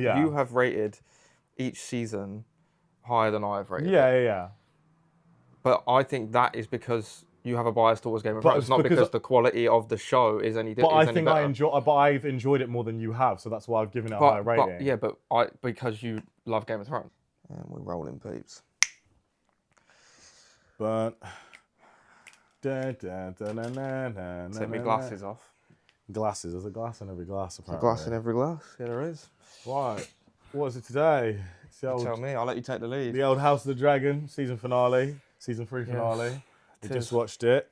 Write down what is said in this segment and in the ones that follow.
Yeah. You have rated each season higher than I have rated it. Yeah. But I think that is because you have a bias towards Game of But Thrones, it's not because- because the quality of the show is any But I any think better. but I've enjoyed it more than you have, so that's why I've given it a higher rating. Because you love Game of Thrones. And we're rolling, peeps. But Take my glasses off. Glasses. There's a glass in every glass, There's a apparently. glass in every glass. Yeah, there is. Right. What is it today? It's the You tell me. I'll let you take the lead. The old House of the Dragon season finale, season 3 finale. Yes, We it just is. watched it.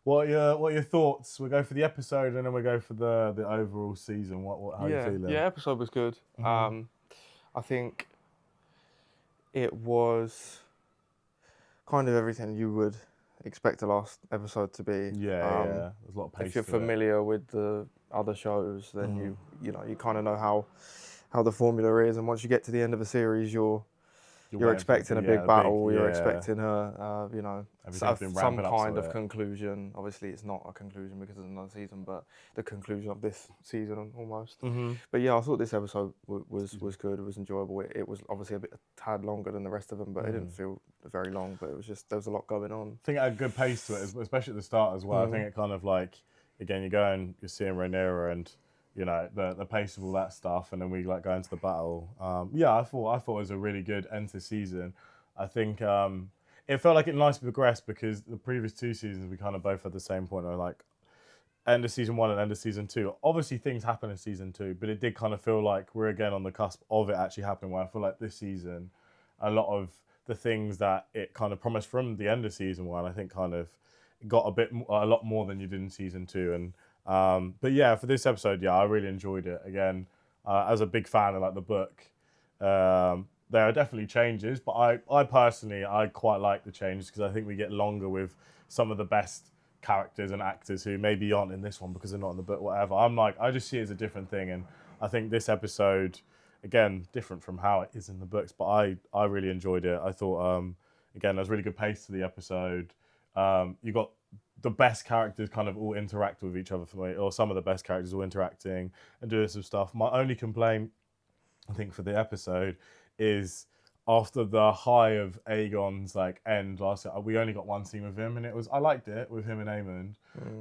What are your thoughts? We go for the episode and then we go for the overall season. How are you feeling? Yeah, episode was good. I think it was kind of everything you would expect the last episode to be. Yeah. There's a lot of pace. If you're to it. familiar with the other shows, then you kind of know how the formula is, and once you get to the end of a series, you're expecting a big battle. You're expecting Everything's been some ramping up kind to of it. conclusion. Obviously, it's not a conclusion because it's another season, but the conclusion of this season almost. But yeah, I thought this episode was good. It was enjoyable. It was obviously a tad longer than the rest of them, but it didn't feel very long. But it was just there was a lot going on. I think it had a good pace to it, especially at the start as well. I think it kind of like, again, you go and you're seeing Rhaenyra and, you know, the pace of all that stuff, and then we like go into the battle. I thought it was a really good end to season. I think it felt like it nicely progressed because the previous 2 seasons we kind of both had the same point of like end of season 1 and end of season 2. Obviously things happen in season 2, but it did kind of feel like we're again on the cusp of it actually happening. Where I feel like this season, a lot of the things that it kind of promised from the end of season 1, I think kind of got a lot more than you did in season 2. And but yeah, for this episode, I really enjoyed it. Again, as a big fan of like the book, there are definitely changes, but I personally quite like the changes because I think we get longer with some of the best characters and actors who maybe aren't in this one because they're not in the book, whatever. I just see it as a different thing, and I think this episode, again, different from how it is in the books, but I really enjoyed it. I thought, again, there's really good pace to the episode. You got the best characters kind of all interact with each other for me, or some of the best characters all interacting and doing some stuff. My only complaint, I think, for the episode is after the high of Aegon's like end last year, we only got one scene with him, and I liked it with him and Aemond,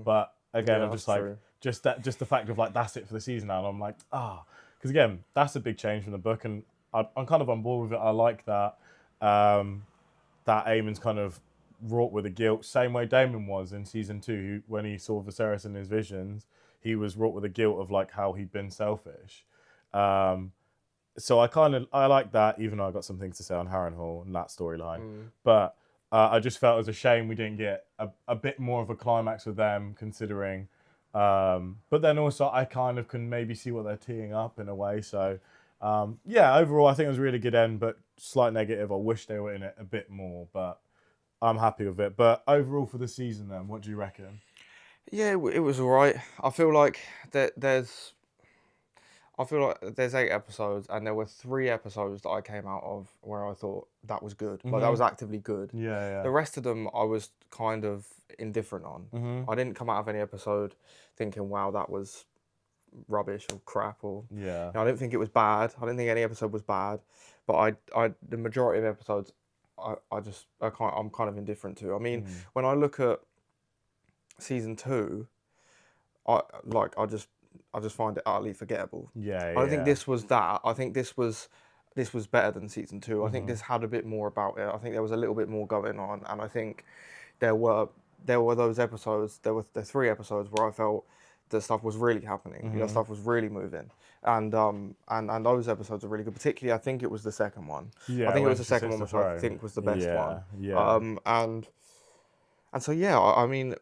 but again, Yeah, I'm just that's like true. just the fact of like that's it for the season now, and I'm like because again that's a big change from the book, and I'm kind of on board with it. I like that that Aemond's kind of wrought with the guilt, same way Daemon was in season 2, when he saw Viserys in his visions, he was wrought with the guilt of like how he'd been selfish. So I like that, even though I got some things to say on Harrenhal and that storyline. But I just felt it was a shame we didn't get a bit more of a climax with them, considering. But then also I kind of can maybe see what they're teeing up in a way. So overall I think it was a really good end, but slight negative. I wish they were in it a bit more, but I'm happy with it. But overall for the season then, what do you reckon? Yeah, it was alright. I feel like there's 8 episodes, and there were 3 episodes that I came out of where I thought that was good. Like that was actively good. Yeah. The rest of them I was kind of indifferent on. I didn't come out of any episode thinking, wow, that was rubbish or crap, or Yeah. I didn't think it was bad. I didn't think any episode was bad, but the majority of episodes I'm kind of indifferent to. I mean, when I look at season 2, I just find it utterly forgettable. Yeah. I don't think this was that. I think this was better than season 2. I think this had a bit more about it. I think there was a little bit more going on, and I think there were those episodes. There were the 3 episodes where I felt the stuff was really happening. You know, stuff was really moving, and those episodes are really good. Particularly, I think it was the second one. Yeah, I think it when was the she second sits one, the which I throne. think was the best one. Yeah. And so yeah, I mean,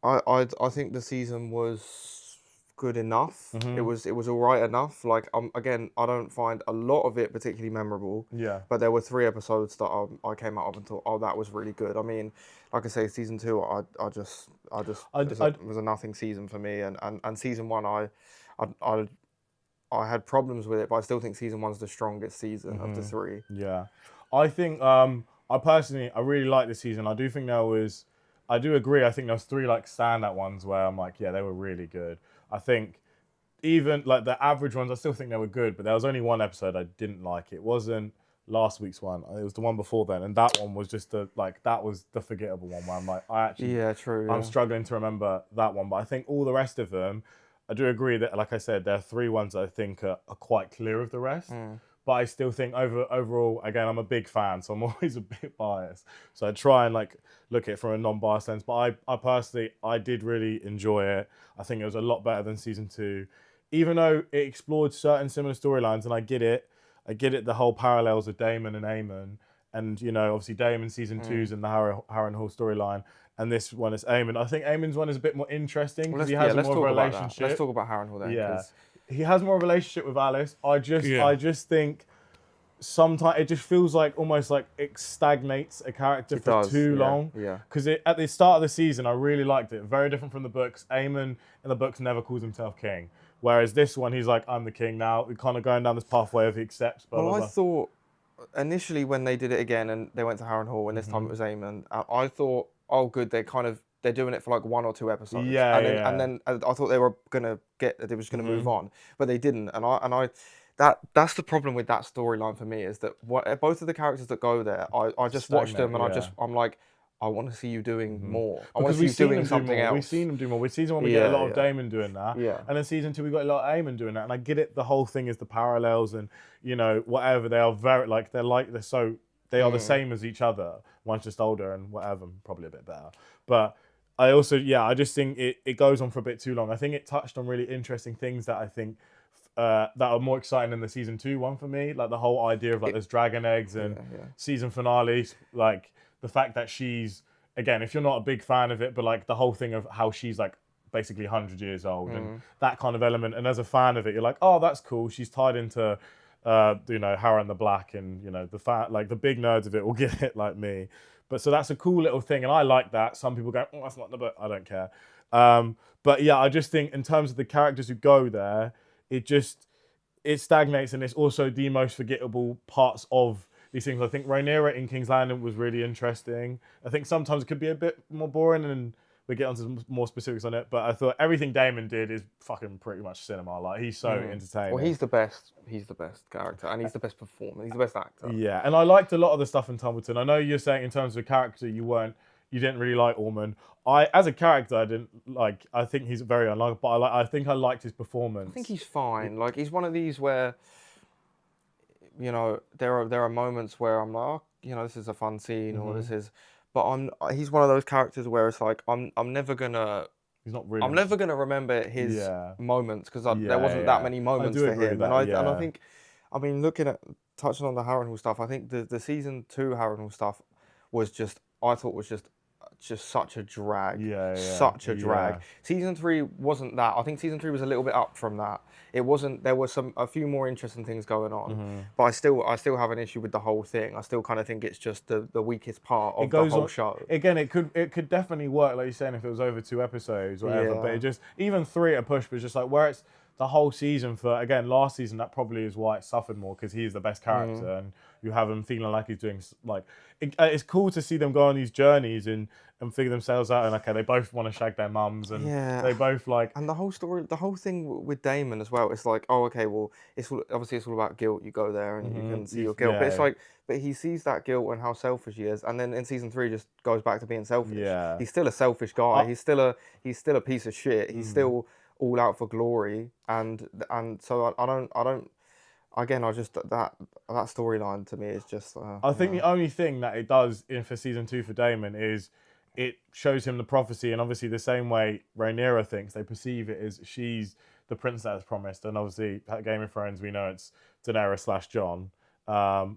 I think the season was good enough. It was all right enough. Like again, I don't find a lot of it particularly memorable. Yeah. But there were 3 episodes that I came out of and thought, oh, that was really good. I mean, like I say, season 2, it was a nothing season for me, and season 1, I had problems with it, but I still think season 1's the strongest season of the 3. Yeah, I think I personally really like this season. I do think I do agree. I think there was 3 like standout ones where I'm like, yeah, they were really good. I think even like the average ones, I still think they were good, but there was only one episode I didn't like. It wasn't last week's one. It was the one before then, and that one was just that was the forgettable one where I'm like, Yeah, true. I'm Yeah. struggling to remember that one. But I think all the rest of them, I do agree that, like I said, there are 3 ones that I think are quite clear of the rest. But I still think overall, again, I'm a big fan, so I'm always a bit biased. So I try and like look at it from a non-biased lens. But I personally, I did really enjoy it. I think it was a lot better than season 2, even though it explored certain similar storylines. And I get it. The whole parallels of Damon and Aemon, and obviously Damon season 2's in the Harrenhal storyline, and this one is Aemon. I think Aemon's one is a bit more interesting because he has more of a relationship. Let's talk about Harrenhal then. Yeah. He has more of a relationship with Alice. I just think sometimes it just feels like almost like it stagnates a character for too long. Yeah. Because at the start of the season, I really liked it. Very different from the books. Aemon in the books never calls himself king. Whereas this one, he's like, I'm the king now. We're kind of going down this pathway of he accepts. Blah, Well, blah, I blah. thought initially when they did it again and they went to Harrenhal and this time it was Aemon, I thought, oh, good, they're doing it for like 1 or 2 episodes. Yeah, and then I thought they were gonna move on, but they didn't. And that's the problem with that storyline for me, is that both of the characters that go there, I just watched them and I'm like, I want to see you doing more. I want to see you doing something else. We've seen him do more. With season 1, we get a lot of Damon doing that. Yeah. And then season 2, we got a lot of Aemon doing that. And I get it. The whole thing is the parallels and, whatever. They are very, they are the same as each other. One's just older and whatever, probably a bit better. But I also, I just think it goes on for a bit too long. I think it touched on really interesting things that I think that are more exciting than the season 2 one for me. Like the whole idea of there's dragon eggs and season finale, like the fact that she's, again, if you're not a big fan of it, but like the whole thing of how she's like basically 100 years old and that kind of element. And as a fan of it, you're like, oh, that's cool. She's tied into, Harren the Black, and the big nerds of it will get it like me. But so that's a cool little thing, and I like that. Some people go, oh, that's not the book. I don't care. But yeah, I just think in terms of the characters who go there, it stagnates, and it's also the most forgettable parts of these things. I think Rhaenyra in King's Landing was really interesting. I think sometimes it could be a bit more boring, and we get onto some more specifics on it. But I thought everything Damon did is fucking pretty much cinema. Like, he's so entertaining. Well, he's the best. He's the best character, and he's the best performer. He's the best actor. Yeah, and I liked a lot of the stuff in Tumbleton. I know you're saying in terms of character, you didn't really like Ormond. As a character, I didn't like. I think he's very unlikable, but I think I liked his performance. I think he's fine. Like, he's one of these where, there are moments where I'm like, oh, this is a fun scene, or this is, but he's one of those characters where it's like I'm never gonna. He's not really. I'm never gonna remember his moments, because there wasn't that many moments for him, and I think, I mean, touching on the Harrenhal stuff, I think the season 2 Harrenhal stuff was just such a drag. Such a drag. Season 3 wasn't that. I think season 3 was a little bit up from that. It wasn't. There was a few more interesting things going on, but I still have an issue with the whole thing. I still kind of think it's just the weakest part of the whole show. Again, it could definitely work, like you're saying, if it was over 2 episodes or whatever. But it just, even 3 at a push, was just like where it's the whole season for, again, last season, that probably is why it suffered more, because he's the best character and you have him feeling like he's doing, like, it's cool to see them go on these journeys and figure themselves out, and okay, they both want to shag their mums, and they both like... And the whole story, the whole thing with Damon as well, it's like, oh, okay, well, it's all about guilt. You go there and you can see your guilt. But it's like, but he sees that guilt and how selfish he is, and then in season 3 just goes back to being selfish. Yeah. He's still a selfish guy. He's still a piece of shit. He's still all out for glory, and so I don't. Again, I just that storyline to me is just. I think the only thing that it does for season 2 for Damon is it shows him the prophecy, and obviously the same way Rhaenyra thinks, they perceive it as she's the princess promised, and obviously at Game of Thrones we know it's Daenerys/Jon,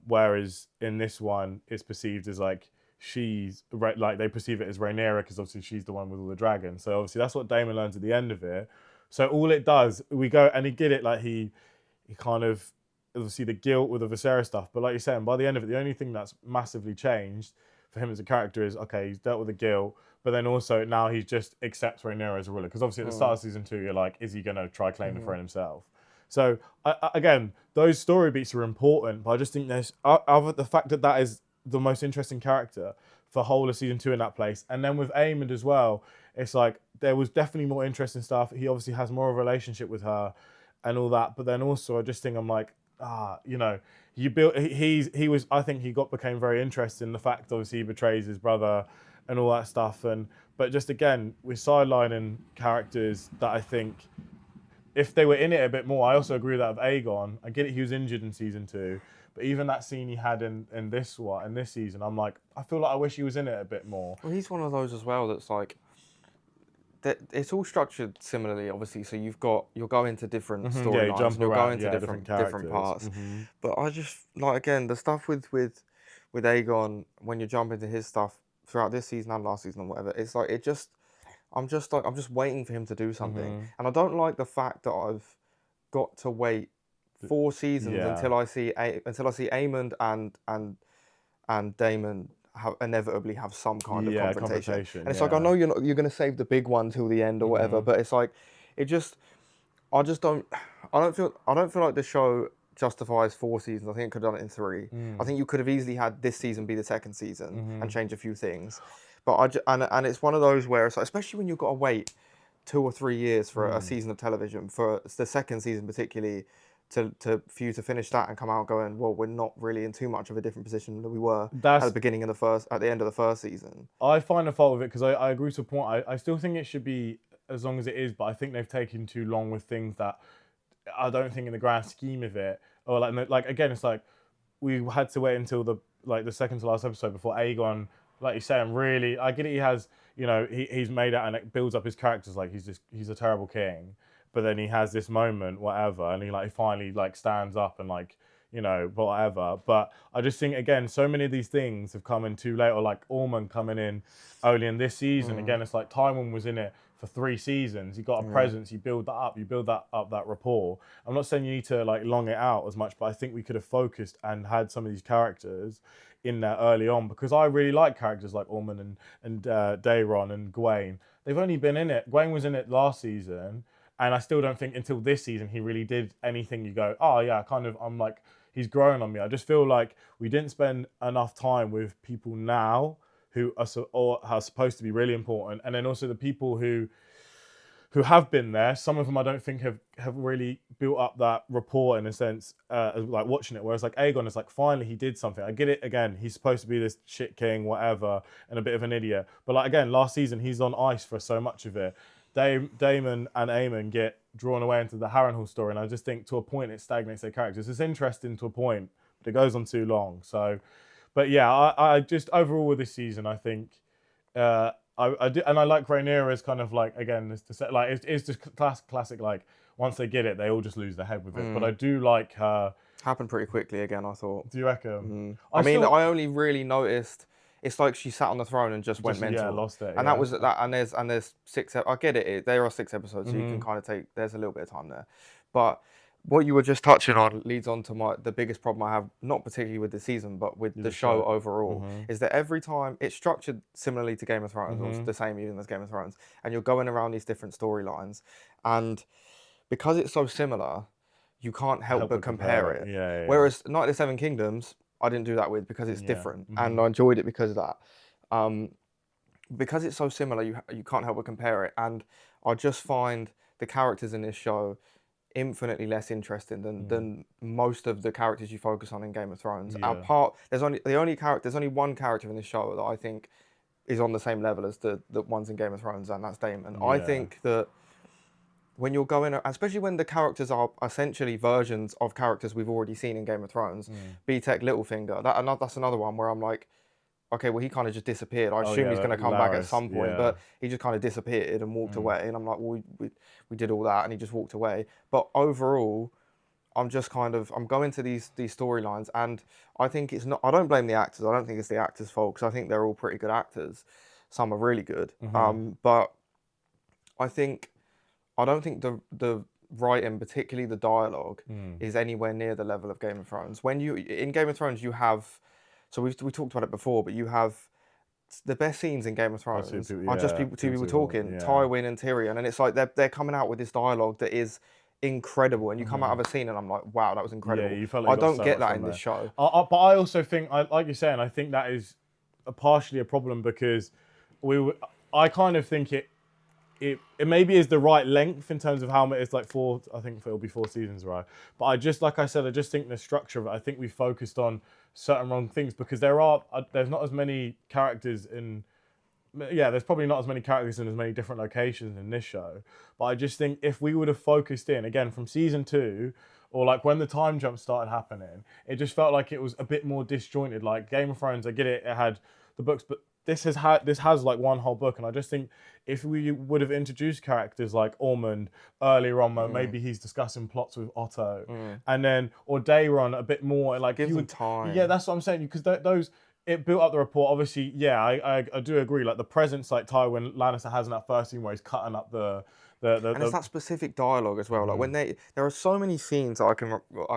whereas in this one it's perceived as like she's like, they perceive it as Rhaenyra because obviously she's the one with all the dragons. So obviously that's what Damon learns at the end of it. So all it does, we go and he get it, like he kind of, obviously the guilt with the Viserys stuff, but like you're saying, by the end of it, the only thing that's massively changed for him as a character is, okay, he's dealt with the guilt, but then also now he just accepts Rhaenyra as a ruler. Because obviously at the start of season 2, you're like, is he going to try claim the throne himself? So again, those story beats are important, but I just think there's the fact that is the most interesting character for whole of season 2 in that place. And then with Aemond as well, it's like there was definitely more interesting stuff. He obviously has more of a relationship with her. and all that. But then also I just think I'm like, you know, you built. He was. I think he became very interested in the fact obviously he betrays his brother, and all that stuff. But just again, we're sidelining characters that I think if they were in it a bit more. I also agree with that of Aegon. I get it, he was injured in season 2, but even that scene he had in this season, I'm like, I feel like I wish he was in it a bit more. Well, he's one of those as well that's like, it's all structured similarly, obviously. So you're going to different storylines, and you're going to different parts. But I just like, again, the stuff with Aegon, when you jump into his stuff throughout this season and last season or whatever, it's like I'm just waiting for him to do something, and I don't like the fact that I've got to wait 4 seasons until I see Aemond and Daemon inevitably have some kind of confrontation. And it's like, I know you're going to save the big one till the end or whatever, but it's like, I don't feel like the show justifies 4 seasons. I think it could have done it in 3. I think you could have easily had this season be the second season and change a few things. But and it's one of those where it's like, especially when you've got to wait 2 or 3 years for a season of television, for the second season particularly, for you to finish that and come out going, well, we're not really in too much of a different position than we were at the end of the first season. I find a fault with it because I agree to a point. I still think it should be as long as it is, but I think they've taken too long with things that I don't think in the grand scheme of it, or like again, it's like we had to wait until the second to last episode before Aegon, like you say, I get it. He has, you know, he's made out and it builds up his characters like he's a terrible king. But then he has this moment, whatever, and he finally stands up and you know, whatever. But I just think again, so many of these things have come in too late, or like Ormond coming in only in this season. Again, it's like Tywin was in it for 3 seasons. You got a presence, you build that up, that rapport. I'm not saying you need to long it out as much, but I think we could have focused and had some of these characters in there early on, because I really like characters like Ormond and Daeron and Gwaine. They've only been in it. Gwaine was in it last season. And I still don't think until this season he really did anything you go, oh yeah, I'm like, he's growing on me. I just feel like we didn't spend enough time with people now who are supposed to be really important. And then also the people who have been there, some of them I don't think have really built up that rapport in a sense, like watching it. Whereas like Aegon is like, finally he did something. I get it, again, he's supposed to be this shit king, whatever, and a bit of an idiot. But like again, last season he's on ice for so much of it. Daemon and Aemon get drawn away into the Harrenhal story, and I just think to a point it stagnates their characters. It's interesting to a point, but it goes on too long. So, but yeah, I just overall with this season, I think I do, and I like Rhaenyra's kind of like, again, it's just classic like once they get it, they all just lose their head with it. But I do like her. Happened pretty quickly again, I thought. Do you reckon? I only really noticed. It's like she sat on the throne and just went mental. Yeah, lost it. And that was that. And there's 6. I get it. There are 6 episodes, so you can kind of take. There's a little bit of time there, but what you were just touching on leads on to the biggest problem I have, not particularly with the season, but with the show overall, is that every time it's structured similarly to Game of Thrones, or the same even as Game of Thrones, and you're going around these different storylines, and because it's so similar, you can't help but compare it. Yeah. Whereas Night of the Seven Kingdoms, I didn't do that with because it's different, and I enjoyed it because of that. Because it's so similar, you can't help but compare it, and I just find the characters in this show infinitely less interesting than most of the characters you focus on in Game of Thrones. There's only one character in this show that I think is on the same level as the ones in Game of Thrones, and that's Daemon. I think that when you're going, especially when the characters are essentially versions of characters we've already seen in Game of Thrones, B-Tech, Littlefinger, that's another one where I'm like, okay, well, he kind of just disappeared. I assume he's going to come back at some point, but he just kind of disappeared and walked away. And I'm like, well, we did all that, and he just walked away. But overall, I'm going to these storylines, and I think it's not. I don't blame the actors. I don't think it's the actors' fault, because I think they're all pretty good actors. Some are really good, but I don't think the writing, particularly the dialogue, is anywhere near the level of Game of Thrones. In Game of Thrones, you have. So we talked about it before, but you have the best scenes in Game of Thrones are just two people talking, Tywin and Tyrion, and it's like they're coming out with this dialogue that is incredible, and you come out of a scene and I'm like, wow, that was incredible. Yeah, you felt like I don't get that in this show. But I also think, like you're saying, I think that is partially a problem, because I kind of think it maybe is the right length in terms of how it's like four. I think it'll be 4 seasons, right? But I just, like I said, I just think the structure of it. I think we focused on certain wrong things because there's not as many characters in. Yeah, there's probably not as many characters in as many different locations in this show. But I just think if we would have focused in again from season 2, or like when the time jump started happening, it just felt like it was a bit more disjointed. Like Game of Thrones, I get it, it had the books, but this has like one whole book, and I just think if we would have introduced characters like Ormond earlier on, maybe he's discussing plots with Otto, and then or Daeron a bit more like Give them time. Yeah, that's what I'm saying because those. It built up the rapport. Obviously, yeah, I do agree. Like the presence like Tywin Lannister has in that first scene where he's cutting up the and it's that specific dialogue as well. Like when there are so many scenes that I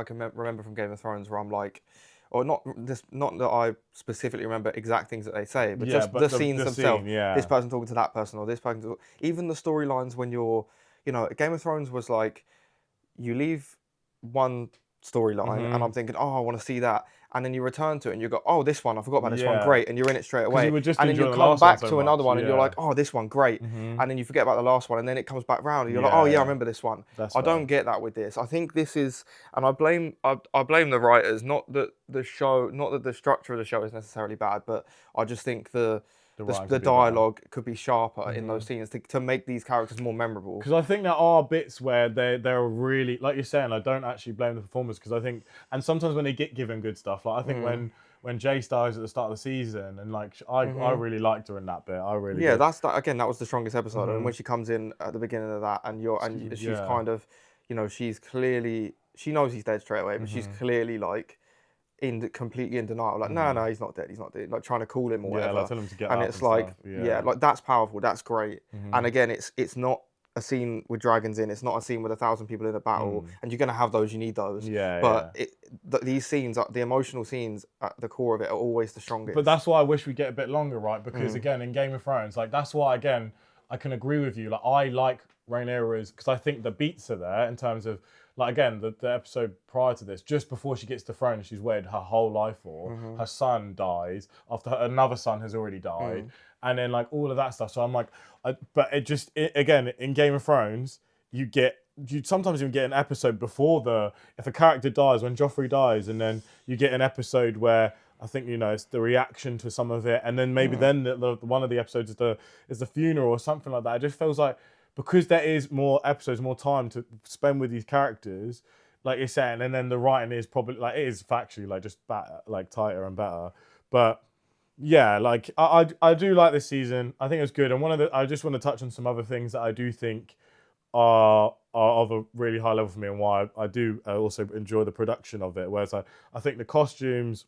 can remember from Game of Thrones where I'm like, or not that I specifically remember exact things that they say, but just the scenes themselves. This person talking to that person, or this person. Even the storylines when Game of Thrones was like, you leave one storyline and I'm thinking, oh, I want to see that. And then you return to it and you go, oh, this one, I forgot about this one, great. And you're in it straight away. You were just and then you enjoying the come last one back so to another much, one and you're like, oh, this one, great. And then you forget about the last one and then it comes back round and you're like, oh, yeah, I remember this one. I don't get that with this. I think this is, and I blame the writers, not that the structure of the show is necessarily bad, but I just think the dialogue could be sharper in those scenes to make these characters more memorable. Because I think there are bits where they're really, like you're saying, I don't actually blame the performers because I think, and sometimes when they get given good stuff, like I think when Jace dies at the start of the season, and like I really liked her in that bit. I really did. That was the strongest episode, and when she comes in at the beginning of that, and she's kind of, she's clearly, she knows he's dead straight away, but she's clearly like completely in denial, like no, he's not dead, like trying to call him or whatever. Like tell him to get and up it's like stuff. like that's powerful, that's great. And again, it's not a scene with dragons in, it's not a scene with 1,000 people in a battle, and you're gonna have those, you need those. But these scenes, the emotional scenes at the core of it, are always the strongest. But that's why I wish we get a bit longer, right? Because again, in Game of Thrones, like that's why again I can agree with you. Like I like Rhaenyra's because I think the beats are there in terms of. Like again, the episode prior to this, just before she gets to the throne, she's waited her whole life for. Her son dies after another son has already died, and then like all of that stuff. So I'm like, but again in Game of Thrones, you sometimes even get an episode before if a character dies, when Joffrey dies, and then you get an episode where I think it's the reaction to some of it, and then maybe then one of the episodes is the funeral or something like that. It just feels like. Because there is more episodes, more time to spend with these characters, like you're saying, and then the writing is probably like it is factually like just better, like tighter and better. But yeah, like I do like this season. I think it's good. And I just want to touch on some other things that I do think are of a really high level for me, and why I do also enjoy the production of it. Whereas I think the costumes.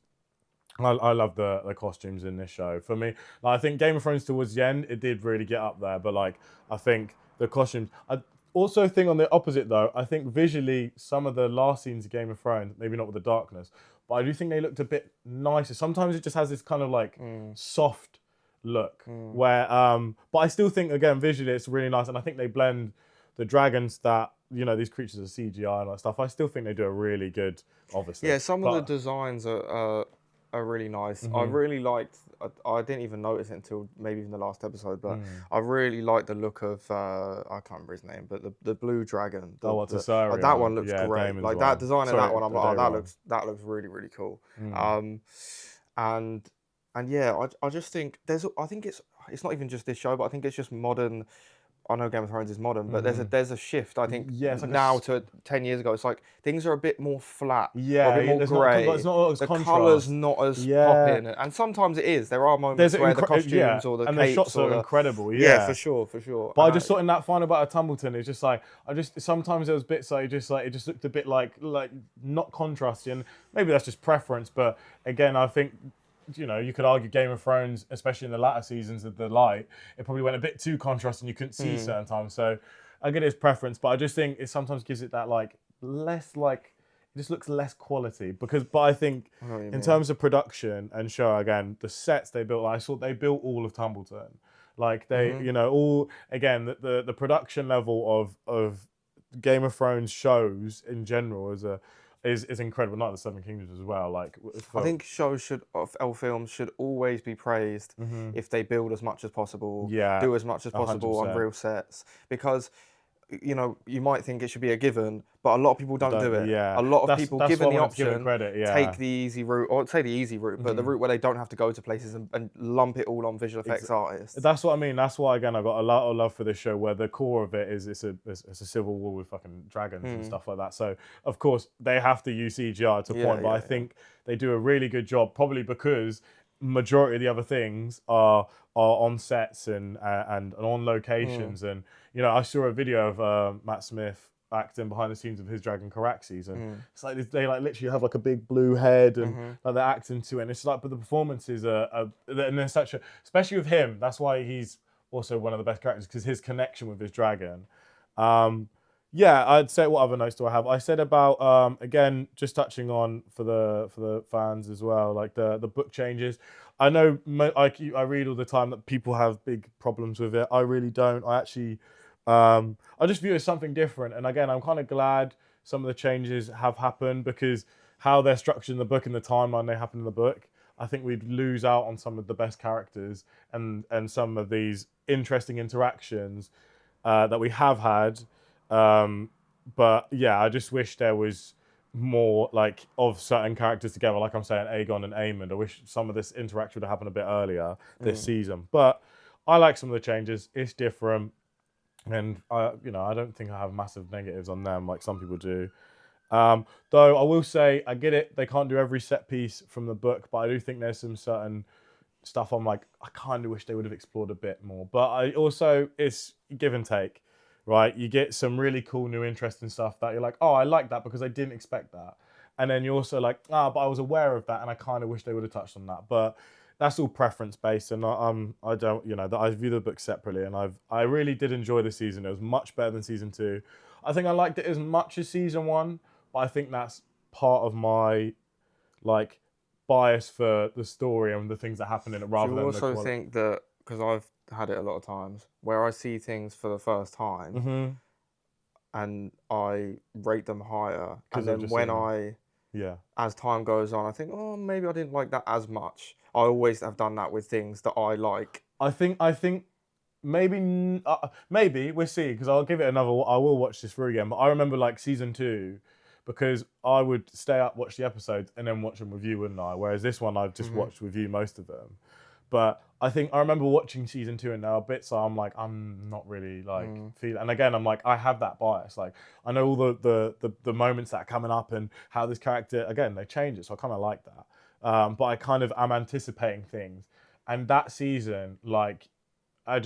I love the costumes in this show. For me, like, I think Game of Thrones towards the end, it did really get up there. But like, I think the costumes. I also think on the opposite though, I think visually some of the last scenes of Game of Thrones, maybe not with the darkness, but I do think they looked a bit nicer. Sometimes it just has this kind of like soft look where, but I still think again visually it's really nice, and I think they blend the dragons that. These creatures are CGI and all that stuff. I still think they do a really good, obviously. Yeah, some of the designs are really nice. I really liked. I didn't even notice it until maybe even the last episode, but I really liked the look of. I can't remember his name, but the blue dragon. That one looks great. Daemon's like that design of that one, I'm like, oh, that looks really really cool. And yeah, I just think I think it's not even just this show, but I think it's just modern. I know Game of Thrones is modern, but there's a shift. I think now to 10 years ago, it's like things are a bit more flat, a bit more grey. The colour's not as popping, and sometimes it is. There are moments where the costumes or the and capes the shots are incredible. Yeah, for sure. But I just thought in that final battle of Tumbleton, it's just like sometimes there was bits like it just looked a bit like not contrasty, and maybe that's just preference. But again, I think. You could argue Game of Thrones, especially in the latter seasons of the light, it probably went a bit too contrasting. You couldn't see certain times. So I get his preference, but I just think it sometimes gives it that less it just looks less quality. But I think in terms of production and show, again, the sets they built, I saw they built all of Tumbleton. Like they, all again the production level of Game of Thrones shows in general is incredible. Not the Seven Kingdoms as well. Like I think shows or films should always be praised if they build as much as possible, yeah, do as much as possible on 100%. real sets, because you might think it should be a given, but a lot of people don't do it. Yeah, A lot of people, that's given why I the wanted to give it option, credit. Yeah, take the easy route, or say the easy route, but the route where they don't have to go to places and lump it all on visual effects artists. That's what I mean. That's why again I got a lot of love for this show, where the core of it is it's a civil war with fucking dragons and stuff like that. So of course they have to use CGI to a point, but I think they do a really good job, probably because majority of the other things are on sets and on locations. And I saw a video of Matt Smith acting behind the scenes of his dragon Caraxes, and it's like they like literally have like a big blue head and like they're acting to it, and it's like, but the performances and they're such a, especially with him, that's why he's also one of the best characters, because his connection with his dragon. Yeah, I'd say, what other notes do I have? I said about again, just touching on for the fans as well, like the book changes. I know I read all the time that people have big problems with it. I really don't. I actually I just view it as something different. And again, I'm kind of glad some of the changes have happened, because how they're structured in the book and the timeline they happen in the book, I think we'd lose out on some of the best characters and some of these interesting interactions that we have had. But yeah, I just wish there was more like of certain characters together. Like I'm saying, Aegon and Aemond. I wish some of this interaction would have happened a bit earlier this season. But I like some of the changes. It's different. And I don't think I have massive negatives on them like some people do. Though I will say, I get it, they can't do every set piece from the book, but I do think there's some certain stuff I'm like, I kind of wish they would have explored a bit more. But I also, it's give and take, right? You get some really cool, new, interesting stuff that you're like, oh, I like that because I didn't expect that. And then you're also like, but I was aware of that and I kind of wish they would have touched on that. But that's all preference based, and I don't, that I view the book separately, and I really did enjoy the season. It was much better than season 2. I think I liked it as much as season 1, but I think that's part of my like bias for the story and the things that happen in it, rather than. Do you also think that, because I've had it a lot of times where I see things for the first time, and I rate them higher, and then when as time goes on, I think, oh, maybe I didn't like that as much. I always have done that with things that I like. I think maybe we'll see, because I'll give it another. I will watch this through again, but I remember like season 2, because I would stay up, watch the episodes, and then watch them with you, wouldn't I? Whereas this one, I've just watched with you most of them. But I think I remember watching season 2, and there are bits I'm like, I'm not really like feeling. And again, I'm like, I have that bias. Like I know all the moments that are coming up and how this character, again, they change it, so I kind of like that. But I kind of am anticipating things. And that season, like, I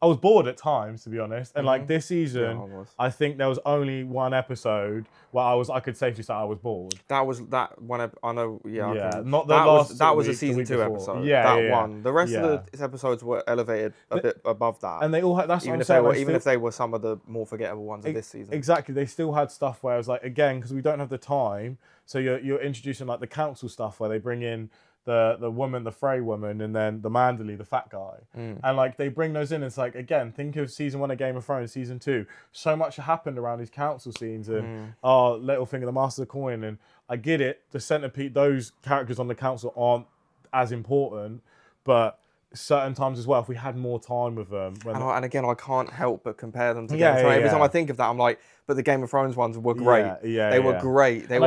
was bored at times, to be honest. And like this season, I think there was only one episode where I could safely say I was bored. That was that one. I know. Yeah. Not the last. That was a season 2 episode. That one. The rest of the episodes were elevated a bit above that. And they all had. That's even what I'm saying. Even if they were some of the more forgettable ones of this season. Exactly. They still had stuff where I was like, again, because we don't have the time. So you're introducing like the council stuff where they bring in the woman, the Frey woman, and then the Manderly, the fat guy. And like they bring those in. It's like, again, think of season 1 of Game of Thrones, season 2. So much happened around these council scenes and Littlefinger, the Master of the Coin. And I get it, the centipede, those characters on the council aren't as important, but certain times as well, if we had more time with them. And again, I can't help but compare them to Game of Thrones. Every time I think of that, I'm like, but the Game of Thrones ones were great. They were great. They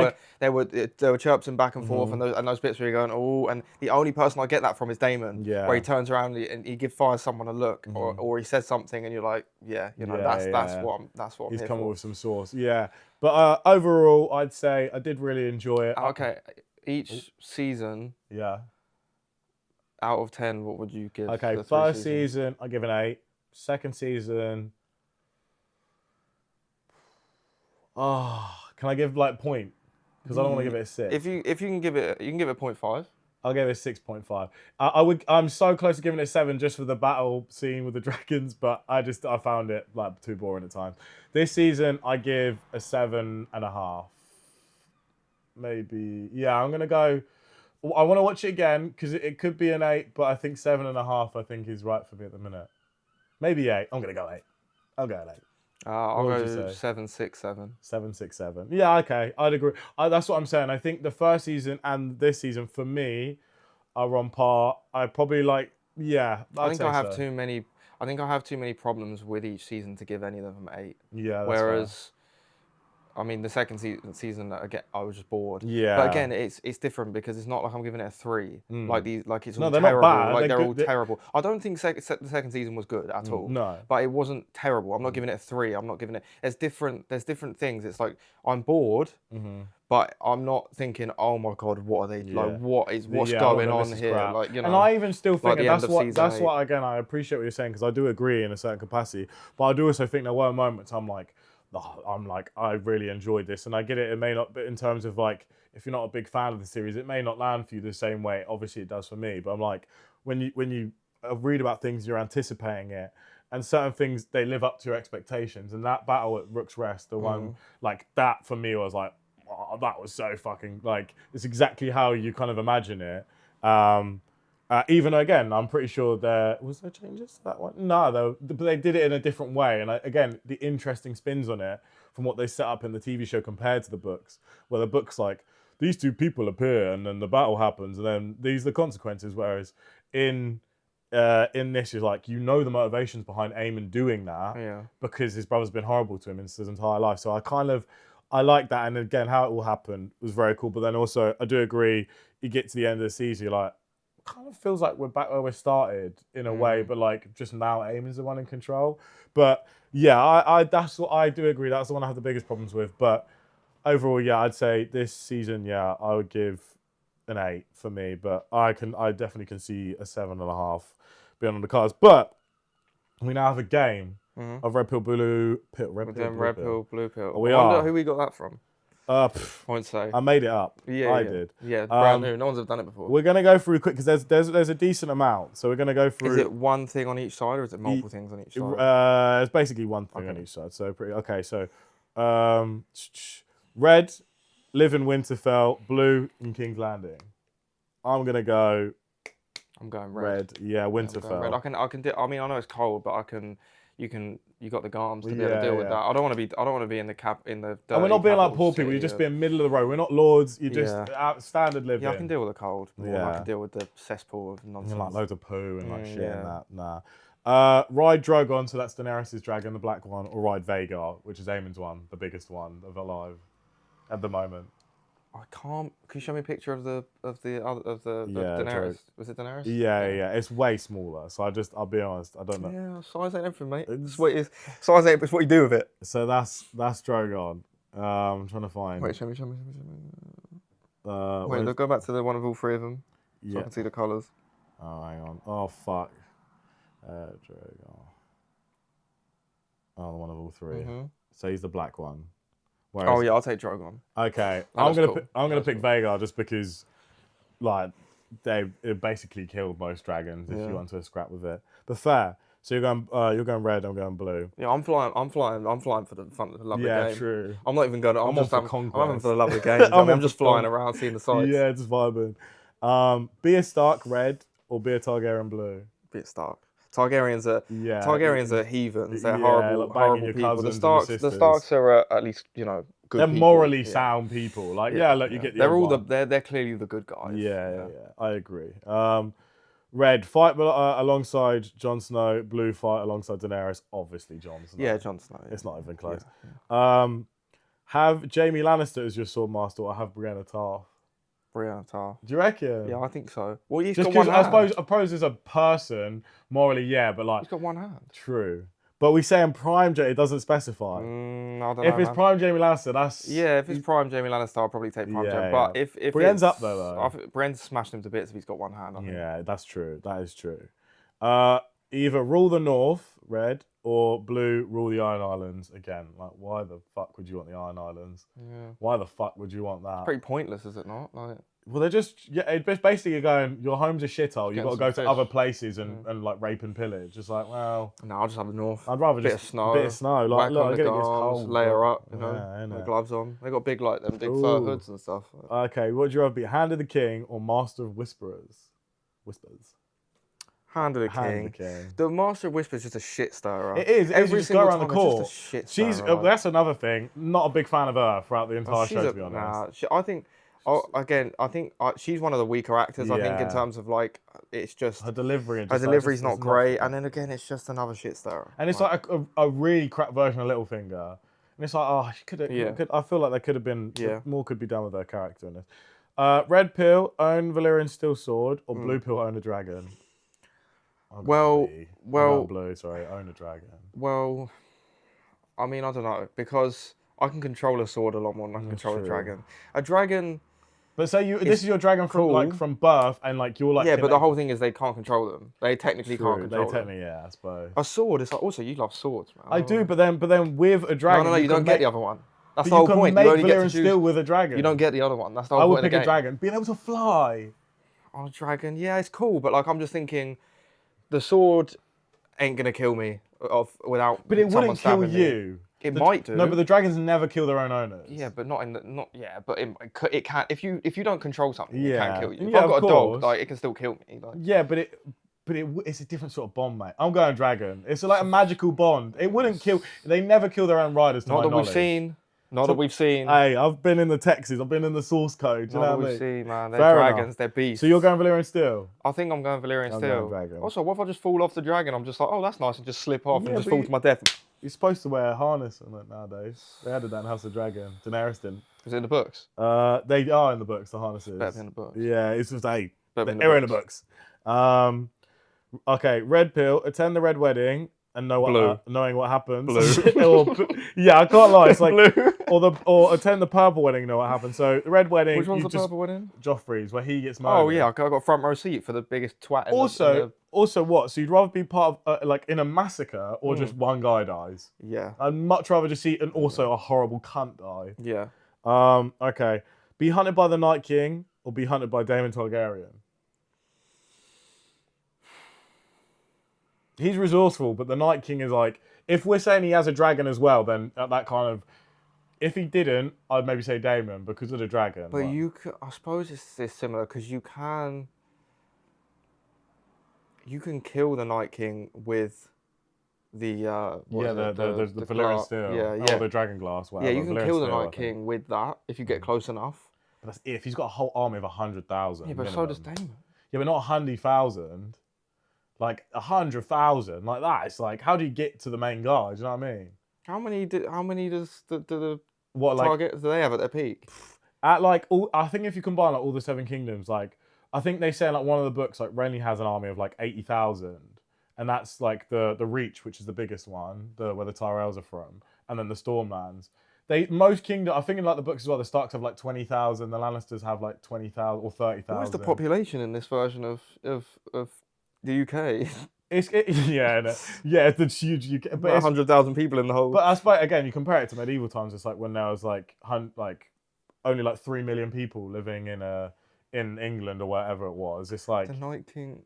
were chirping back and forth, and those bits where you're going, oh, and the only person I get that from is Daemon, where he turns around and he fires someone a look, or he says something, and you're like, that's what he's I'm coming with some sauce. But overall, I'd say I did really enjoy it. Okay, each season. Out of 10, what would you give? Okay, first season, I give an 8. Second season, can I give like point? Because I don't want to give it a 6. If you can give it, you can give it 0.5. I'll give it a 6.5. I'm so close to giving it a 7 just for the battle scene with the dragons, but I found it like too boring at times. This season, I give a 7.5. Maybe, I'm gonna go. I want to watch it again because it could be an 8, but I think 7.5 I think is right for me at the minute. Maybe 8. I'm going to go 8. I'll go at 8. I'll What would you go say? 7, 6, 7. 767. Yeah, okay, I'd agree. That's what I'm saying. I think the first season and this season for me are on par. I probably like, yeah, I I'd think say I have so. too many. I think I have too many problems with each season to give any of them 8. Yeah, that's fair. Whereas, I mean, the second season again, I was just bored. But Yeah. again, it's different because it's not like I'm giving it a 3. Mm. Like it's No, all they're not terrible. bad. Like They're they're all good. terrible. I don't think the second season was good at all. No. But it wasn't terrible. I'm not Mm. giving it a 3. I'm not giving it. There's different things. It's like I'm bored, Mm-hmm. but I'm not thinking, oh my god, what are they like? Yeah. What's Yeah, hold going on, on this is here? crap. Like And I even still think, like the and end of season that's 8. what again I appreciate what you're saying because I do agree in a certain capacity, but I do also think there were moments I'm like I really enjoyed this, and I get it. It may not, but in terms of like if you're not a big fan of the series, it may not land for you the same way. Obviously, it does for me. But I'm like when you read about things, you're anticipating it, and certain things they live up to your expectations. And that battle at Rook's Rest, the one like that for me was like. Oh, that was so fucking like it's exactly how you kind of imagine it. Even again, I'm pretty sure there changes to that one. No, but they did it in a different way. And again, the interesting spins on it from what they set up in the TV show compared to the books, where the books like these two people appear and then the battle happens and then these are the consequences. Whereas in this is like the motivations behind Aemon doing that because his brother's been horrible to him in his entire life. So I like that, and again, how it all happened was very cool. But then also, I do agree. You get to the end of the season, you're like, kind of feels like we're back where we started in a way, but like just now, Aemon's the one in control. But yeah, I that's what I do agree. That's the one I have the biggest problems with. But overall, yeah, I'd say this season, yeah, I would give an 8 for me. But I definitely can see a 7.5 being on the cards. But we now have a game. Of Red Pill, Blue Pill, Red Pill, Blue Pill. We I wonder are. who we got that from. I won't say. I made it up. Yeah, I did. Yeah, brand new. No one's ever done it before. We're gonna go through quick because there's a decent amount, so we're gonna go through. Is it one thing on each side, or is it multiple things on each side? It's basically one thing on each side. So pretty okay. So, red, live in Winterfell. Blue in King's Landing. I'm gonna go. I'm going red. Yeah, Winterfell. Red. I can. I mean, I know it's cold, but you got the garms to be able to deal with that. I don't want to be in the dirty. And we're not being like poor people. You're just being middle of the road. We're not lords. You're just standard living. Yeah, I can deal with the cold more than I can deal with the cesspool of nonsense. Like loads of poo and like shit and that. Nah. Ride Drogon, so that's Daenerys' dragon, the black one, or ride Vhagar, which is Aemon's one, the biggest one of alive at the moment. I can't. Can you show me a picture of the Daenerys? Was it Daenerys? Yeah. It's way smaller. So I'll be honest, I don't know. Yeah, size ain't everything, mate. It's what it is. Size ain't. It's what you do with it. So that's Drogon. I'm trying to find. Wait, show me. Wait, look, go back to the one of all three of them, so I can see the colours. Oh, hang on. Oh fuck. Drogon. Oh, the one of all three. So he's the black one. Whereas, I'll take Drogon. Okay, I'm gonna pick Vhagar just because, like, they basically killed most dragons if you want to scrap with it. But fair. So you're going red. I'm going blue. Yeah, I'm flying for the fun, the love of the game. Yeah, true. I'm not even going. I'm just for conquest. I'm having for the love of the game. I'm just flying around, seeing the sights. Yeah, just vibing. Be a Stark red or be a Targaryen blue. Be a Stark. Targaryens are heathens. They're horrible, like horrible people. The Starks are at least good. They're morally sound people. Like look, you get the. They're clearly the good guys. Yeah. I agree. Red fight alongside Jon Snow. Blue fight alongside Daenerys. Obviously Jon Snow. Yeah, Jon Snow. It's not even close. Have Jaime Lannister as your swordmaster or have Brienne of Tarth? Brienne of Tarth. Do you reckon? Yeah, I think so. Well, he's just got one hand. I suppose as a person, morally, yeah, but like he's got one hand. True. But we say in prime Jaime, it doesn't specify. I don't know. If it's prime Jaime Lannister, that's if it's prime Jaime Lannister, I'll probably take prime Jaime. But if Brienne's up there though. Brienne's smashing him to bits if he's got one hand. I think. Yeah, that's true. That is true. Either rule the North, red, or blue, rule the Iron Islands. Again, like why the fuck would you want the Iron Islands? Yeah. Why the fuck would you want that? It's pretty pointless, is it not? Like. Well, they're just it's basically you're going. Your home's a shithole. You've got to go to other places and like rape and pillage. Just like I'll just have the North. I'd rather just bit of snow. Like look, I get it gets cold. Layer up, the gloves on. They got big fur hoods and stuff. Okay, what would you rather be, Hand of the King or Master of Whispers? Hand of the Hand King. of the King. The Master of Whispers is just a shit stirrer. It is. Every You just single go around the time court. it's just a shit She's stirrer. that's another thing. Not a big fan of her throughout the entire show, to be honest. I think. I think she's one of the weaker actors. I think in Yeah. terms of like, it's just Her delivery. her delivery's not great, and then again, it's just another shit stirrer. And it's like a really crap version of Littlefinger. And it's like, oh, she could have. Yeah. I feel like there could have been Yeah. more could be done with her character in this. Red pill, own Valyrian steel sword, or blue pill, own a dragon. I'm going blue. Sorry, own a dragon. Well, I mean, I don't know, because I can control a sword a lot more than I can control a true. dragon. A dragon. But say this is your dragon from cool. from birth, and like you're like Yeah, but the whole thing is they can't control them. They technically can't control them. technically, yeah, I suppose. A sword is like, also you love swords, man. I do, but then with a dragon, No, you don't get the other one. That's the But whole you can point. make You only get to Valyrian choose. steel with a dragon. You don't get the other one. That's the I whole would point of pick the a game. dragon, being able to fly. On a dragon, yeah, it's cool, but like I'm just thinking, the sword ain't gonna kill me without. But it someone wouldn't kill stabbing me. you. It might do. No, but the dragons never kill their own owners. Yeah, but not in the but it can if you don't control something, it Yeah. can kill you. If Yeah, I've got of a course. dog, like it can still kill me. Like. Yeah, but it's a different sort of bond, mate. I'm going dragon. It's like a magical bond. It wouldn't kill. They never kill their own riders. To Not my that knowledge. we've seen. Not that we've seen. Hey, I've been in the texts. I've been in the source code. Do you Not know that what I we've mean? seen, man. They're Fair dragons. enough. They're beasts. So you're going Valyrian steel. I think I'm going Valyrian I'm still. going dragon. Also, what if I just fall off the dragon? I'm just like, oh, that's nice, and just slip off Yeah, and just but fall you- to my death. You're supposed to wear a harness on it nowadays. They added that in House of Dragon. Daenerys didn't. Is it in the books? They are in the books. The harnesses. Better than the books. Yeah, it's just Better than they're in the books. Okay, red pill. Attend the red wedding and know what knowing what happens. Blue. Yeah, I can't lie. It's like Blue. or attend the purple wedding and know what happens. So the red wedding. Which one's you the just, purple wedding? Joffrey's, where he gets married. Oh yeah, I got front row seat for the biggest twat. Also what? So you'd rather be part of like in a massacre or just one guy dies? Yeah. I'd much rather just see and also a horrible cunt die. Yeah. Okay. Be hunted by the Night King or be hunted by Daemon Targaryen? He's resourceful, but the Night King is like, if we're saying he has a dragon as well, then that kind of, if he didn't, I'd maybe say Daemon because of the dragon. But I suppose it's similar because you can kill the Night King with the the Valyrian steel. Yeah. Or the dragon glass. Whatever. Yeah, you can Valyrian kill the steel, I Night think. King with that if you get close enough. But that's if he's got a whole army of 100,000. Yeah, but so does Daemon. Yeah, but not 100,000. Like 100,000, like that. It's like, how do you get to the main guy? Do you know what I mean? How many does the What like target do they have at their peak? at like all? I think if you combine like all the Seven Kingdoms, like I think they say in, like one of the books, like Renly has an army of like 80,000, and that's like the Reach, which is the biggest one, where the Tyrells are from, and then the Stormlands. Most kingdom, I think in like the books as well, the Starks have like 20,000, the Lannisters have like 20,000 or 30,000. What is the population in this version of the UK? It's it's huge UK, but About 100,000 people in the whole. But I suppose again, you compare it to medieval times. It's like when there was like only like 3 million people living in England or wherever it was. It's like the Night King.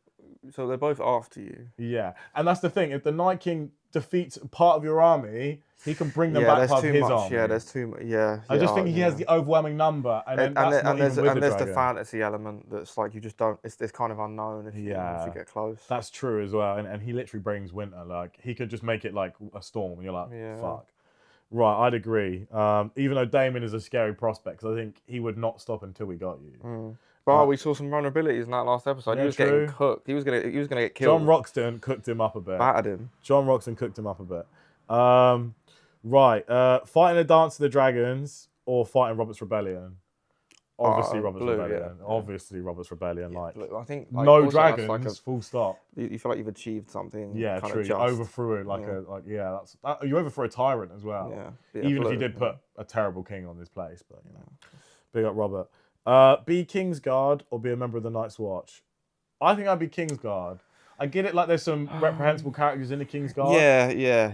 So they're both after you. yeah, and that's the thing. If the Night King defeats part of your army, he can bring them back part of his army. Yeah, there's too much. Yeah. I just think he has the overwhelming number, and then there's the the dragon. fantasy element that's like you just don't. It's kind of unknown if you get close. That's true as well, and he literally brings winter. Like he could just make it like a storm, and you're like, fuck. Right, I'd agree. Even though Daemon is a scary prospect, 'cause I think he would not stop until he got you. But we saw some vulnerabilities in that last episode. Yeah, He was true. getting cooked. He was gonna get killed. John Roxton cooked him up a bit. Battered him. John Roxton cooked him up a bit. Fighting a Dance of the Dragons or fighting Robert's Rebellion? Obviously Robert's Rebellion. yeah. Obviously Robert's Rebellion. Like Blue. I think no also that's dragons, full stop. You feel like you've achieved something. Yeah, kind true. Of You just. overthrew it you overthrew a tyrant as well. Yeah. Even Blue, if you did yeah. put a terrible king on this place, but big up Robert. Be Kingsguard or be a member of the Night's Watch? I think I'd be Kingsguard. I get it, like there's some reprehensible characters in the Kingsguard.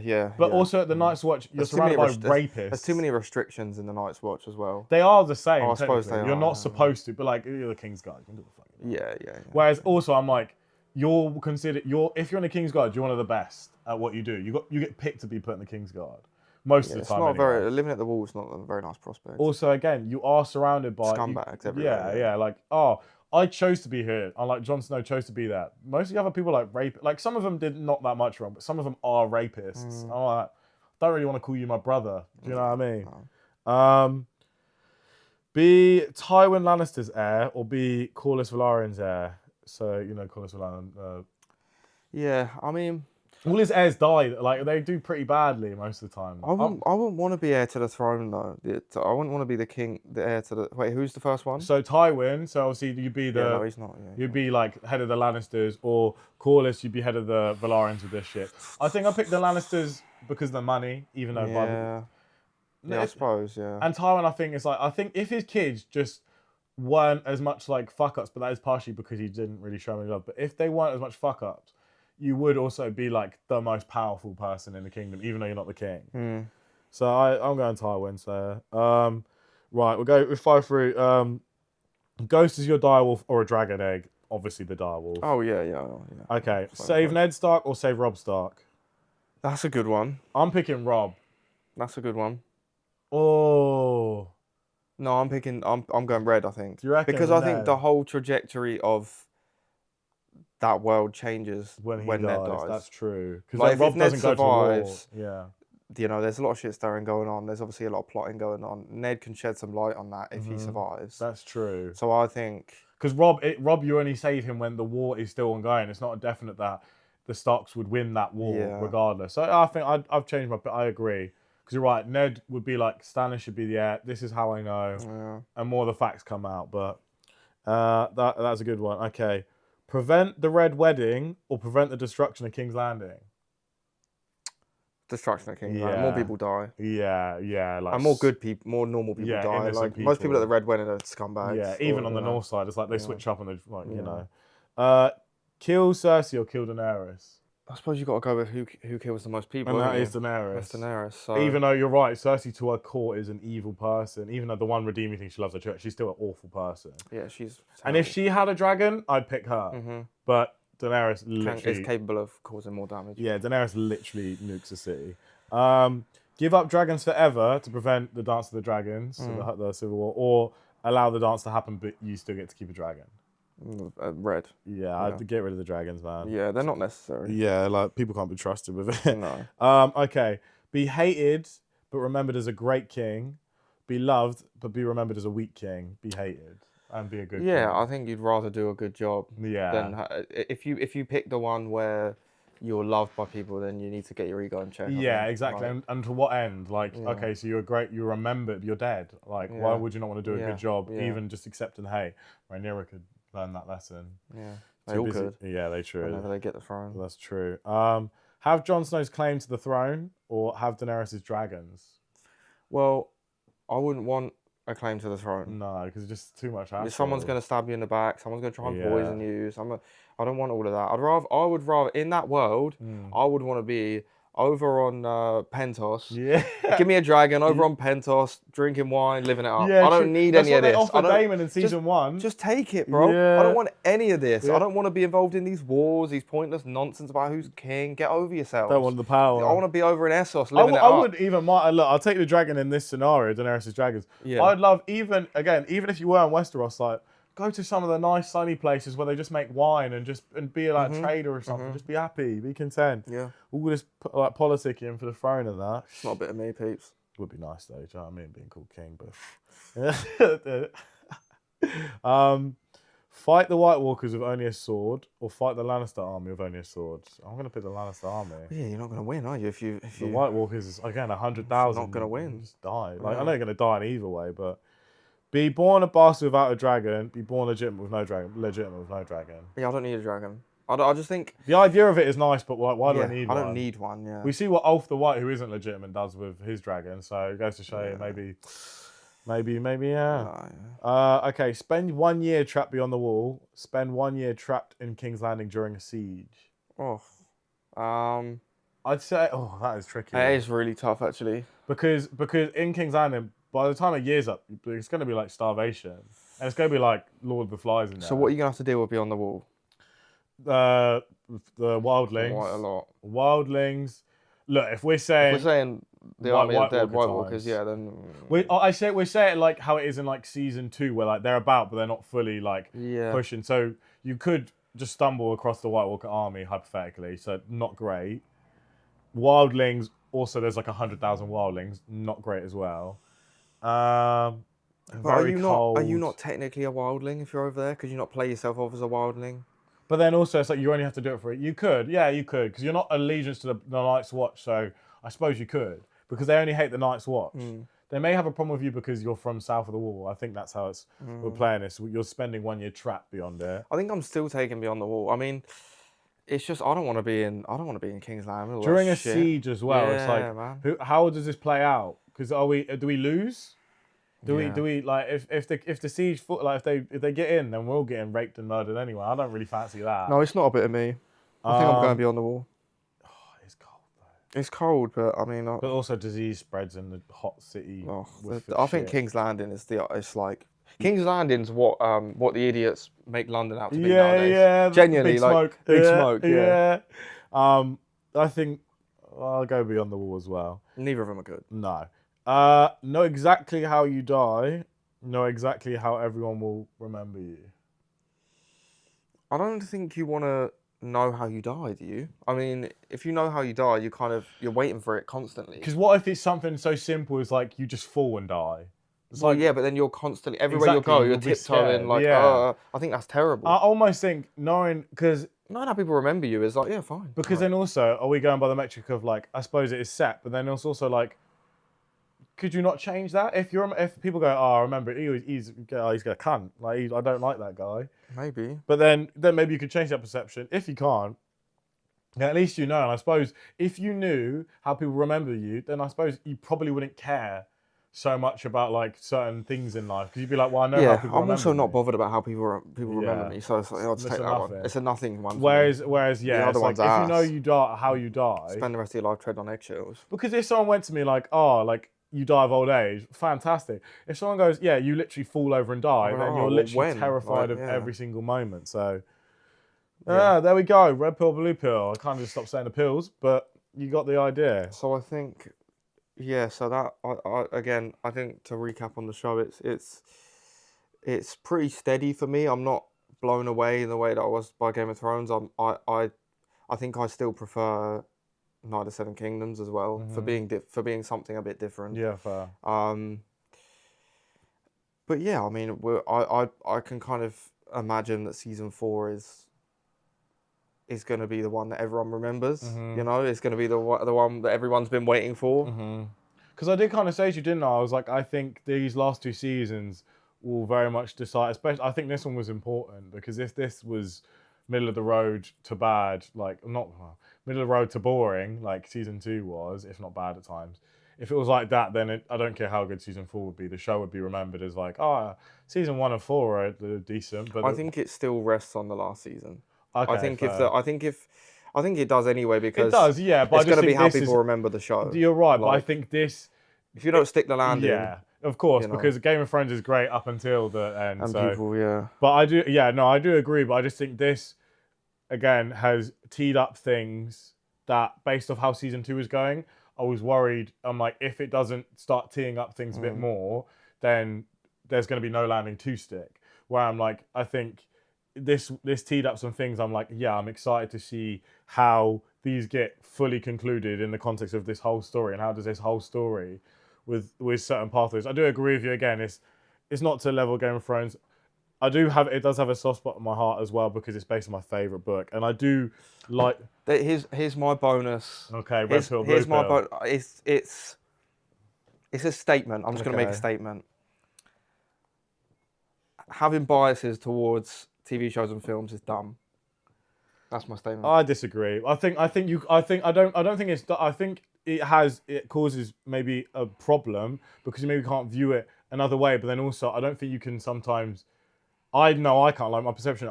Yeah. But also at the Night's Watch, you're surrounded by rapists. There's too many restrictions in the Night's Watch as well. They are the same. I suppose they You're are, not supposed to, but like you're the Kingsguard. You can do the fucking. Yeah. Whereas also I'm like, if you're in the Kingsguard, you're one of the best at what you do. You get picked to be put in the Kingsguard most of the It's time. not anyway. living at the wall is not a very nice prospect. Also, again, you are surrounded by Scumbags everywhere. Yeah. Like, oh, I chose to be here. Unlike Jon Snow chose to be there. Most of the other people like rape. Like some of them did not that much wrong, but some of them are rapists. I'm like, don't really want to call you my brother. Do you know what I mean? No. Be Tywin Lannister's heir or be Corlys Velaryon's heir. So Corlys Velaryon. Yeah, I mean, All his heirs die. Like they do pretty badly most of the time. I wouldn't want to be heir to the throne though. I wouldn't want to be the heir to the. Wait, who's the first one? So Tywin. So obviously you'd be the. Yeah, no, he's not. Yeah, You'd be like head of the Lannisters, or Corlys. You'd be head of the Velaryons with this shit. I think I picked the Lannisters because of the money, even though. Yeah, I suppose. Yeah. And Tywin, I think, is like, I think if his kids just weren't as much like fuck ups, but that is partially because he didn't really show any love. But if they weren't as much fuck ups, you would also be like the most powerful person in the kingdom, even though you're not the king. So I'm going Tywin. So right, we'll go with 5 through. Ghost is your direwolf or a dragon egg? Obviously the direwolf. Oh yeah. Okay, save Ned Stark or save Robb Stark? That's a good one. I'm picking Robb. That's a good one. Oh. No, I'm going red, I think. Do you reckon? Because I think the whole trajectory of that world changes when Ned dies. That's true. Because Like, Robb if Ned doesn't go to war. survives, Yeah. there's a lot of shit stirring going on. There's obviously a lot of plotting going on. Ned can shed some light on that if he survives. That's true. So I think... Because Robb, you only save him when the war is still ongoing. It's not a definite that the Starks would win that war regardless. So I think I've changed I agree. Because you're right, Ned would be like, Stannis should be the heir. This is how I know. Yeah. And more of the facts come out. But that's a good one. Okay. Prevent the Red Wedding or prevent the destruction of King's Landing? Destruction of King's Landing. More people die. Yeah. Like, and more good people, more normal people die. Like most people at the Red Wedding are scumbags. Yeah, even on the north side, it's like they switch up and they kill Cersei or kill Daenerys. I suppose you got to go with who kills the most people. And that is Daenerys. That's Daenerys. So. Even though you're right, Cersei to her core is an evil person. Even though the one redeeming thing she loves her church, she's still an awful person. Yeah, she's. Terrible. And if she had a dragon, I'd pick her. But Daenerys literally is capable of causing more damage. Yeah, Daenerys literally nukes the city. Give up dragons forever to prevent the Dance of the Dragons, so the Civil War, or allow the dance to happen, but you still get to keep a dragon. Red. Yeah, I'd get rid of the dragons, man. Yeah, they're not necessary. Yeah, like people can't be trusted with it. No. Okay. Be hated but remembered as a great king. Be loved but be remembered as a weak king. Be hated and be a good king. Yeah, I think you'd rather do a good job. Yeah. Than if you pick the one where you're loved by people, then you need to get your ego in check. Yeah, exactly. Like, and to what end? Like, okay, so you're great, you're remembered, you're dead. Like, why would you not want to do a good job, even just accepting, hey, Rhaenyra could learn that lesson. Yeah, they all could. Yeah, they true. Whenever they get the throne. That's true. Have Jon Snow's claim to the throne or have Daenerys' dragons? Well, I wouldn't want a claim to the throne. No, because it's just too much hassle. If someone's going to stab you in the back, someone's going to try and poison you. I don't want all of that. I would rather in that world, I would want to be over on Pentos. Yeah. Give me a dragon over on Pentos, drinking wine, living it up. Yeah, I don't need any of this. That's what they offered Daemon in season 1. Just take it, bro. Yeah. I don't want any of this. Yeah. I don't want to be involved in these wars, these pointless nonsense about who's king. Get over yourself. Don't want the power. I want to be over in Essos, living it up. I wouldn't even mind. Look, I'll take the dragon in this scenario, Daenerys' dragons. Yeah. I'd love, even if you were in Westeros, like, go to some of the nice sunny places where they just make wine and be like a trader or something. Just be happy, be content. Yeah. All this like politicking for the throne and that. It's not a bit of me, peeps. Would be nice though. Do you know what I mean? Being called king, but fight the White Walkers with only a sword, or fight the Lannister army with only a sword. I'm gonna pick the Lannister army. Yeah, you're not gonna win, are you? If you the White Walkers is again 100,000. Not gonna win. Just die. Like I know you're gonna die in either way, but. Be born a bastard without a dragon. Be born legitimate with no dragon. Yeah, I don't need a dragon. I just think the idea of it is nice, but why do I need one? I don't need one. Yeah. We see what Ulf the White, who isn't legitimate, does with his dragon. So it goes to show you, maybe, yeah. Okay. Spend 1 year trapped beyond the wall. Spend 1 year trapped in King's Landing during a siege. Oh. I'd say. Oh, that is tricky. It is really tough, actually. Because in King's Landing, by the time a year's up, it's going to be like starvation. And it's going to be like Lord of the Flies in there. So what are you going to have to deal with beyond the wall? The wildlings. Quite a lot. Wildlings. Look, if we're saying the Army of Dead, White White Walker Walkers, times. yeah, then We say it like how it is in like season 2, where like they're about, but they're not fully like yeah. pushing. So you could just stumble across the White Walker army hypothetically. So not great. Wildlings also, there's like 100,000 wildlings, not great as well. But are Very cold. Are you not technically a wildling if you're over there? Could you not play yourself off as a wildling? But then also, it's like you only have to do it for it. You could, because you're not allegiance to the Night's Watch. So I suppose you could, because they only hate the Night's Watch. They may have a problem with you because you're from south of the wall. I think that's how we're playing this. You're spending 1 year trapped beyond it. I think I'm still taking Beyond the Wall. I mean, it's just I don't want to be in King's Landing During a siege as well. It's like, man. how does this play out? Because do we lose? Do Yeah. we like if the siege like if they get in, then we're all getting raped and murdered anyway. I don't really fancy that. No, it's not a bit of me. I think I'm going Beyond the Wall. It's cold though. It's cold, but I mean, But also disease spreads in the hot city. I think King's Landing is it's like King's Landing's what the idiots make London out to be nowadays. Yeah, Genuinely, big like smoke. big smoke. Yeah. I think I'll go Beyond the Wall as well. Neither of them are good. No. Know exactly how you die. Know exactly how everyone will remember you. I don't think you want to know how you die, do you? I mean, if you know how you die, you're waiting for it constantly. Because what if it's something so simple as like you just fall and die? It's Well, like, yeah, but then you're constantly everywhere Exactly, you go, you're you'll be tiptoeing scared, like, yeah. I think that's terrible. I almost think knowing because Knowing how people remember you is like, yeah, fine. Because Like, then also, are we going by the metric of like, I suppose it is set, but then it's also like, could you not change that? If people go, oh, I remember he's a cunt, like I don't like that guy. maybe. But then maybe you could change that perception. If you can't, then at least you know. And I suppose if you knew how people remember you, then I suppose you probably wouldn't care so much about like certain things in life because you'd be like, well, I know how Yeah, people I'm remember also not me. bothered about how people remember Yeah. me, so it's like, I'll just take It's a that one. nothing. It's a nothing one. for me. Whereas, yeah, The it's other like one's if you know ass. you die, how you die. Spend the rest of your life treading on eggshells. Because if someone went to me like, oh, like you die of old age, fantastic. If someone goes, yeah, you literally fall over and die, I'm like, then oh, you're well, literally when? terrified Like, of yeah. every single moment. So, Yeah. there we go. Red pill, blue pill. I can't just stop saying the pills, but you got the idea. So I think, yeah. So that I think to recap on the show, it's pretty steady for me. I'm not blown away in the way that I was by Game of Thrones. I think I still prefer Night of the Seven Kingdoms as well for being something a bit different. Yeah, fair. But yeah, I mean, I can kind of imagine that season 4 is going to be the one that everyone remembers. You know, it's going to be the one that everyone's been waiting for. Because I did kind of say to you, didn't I? I was like, I think these last 2 seasons will very much decide. Especially, I think this one was important because if this was middle of the road to bad, like middle of the road to boring, like season 2 was, if not bad at times. If it was like that, then I don't care how good season 4 would be. The show would be remembered as like, season 1 and 4 are decent. But I think it still rests on the last season. okay, I think fair. I think it does anyway because It does, yeah. But it's going to be how this people remember the show. You're right, but I Like, think this. if you don't stick the landing, Yeah, of course, you know. because Game of Thrones is great up until the end. and So. people, yeah. But I do agree. But I just think this, again, has teed up things that, based off how season 2 is going, I was worried. I'm like, if it doesn't start teeing up things a bit more, then there's going to be no landing to stick. Where I'm like, I think this teed up some things. I'm like, yeah, I'm excited to see how these get fully concluded in the context of this whole story, and how does this whole story with certain pathways. I do agree with you. Again, it's not to level Game of Thrones. It does have a soft spot in my heart as well because it's based on my favourite book, and I do like. Here's my bonus. Okay, red pill, blue Here's my pill. bonus. It's a statement. I'm just going to make a Okay. statement. Having biases towards TV shows and films is dumb. That's my statement. I disagree. I think it causes maybe a problem because you maybe can't view it another way. But then also, I don't think you can sometimes. I know I can't, like my perception.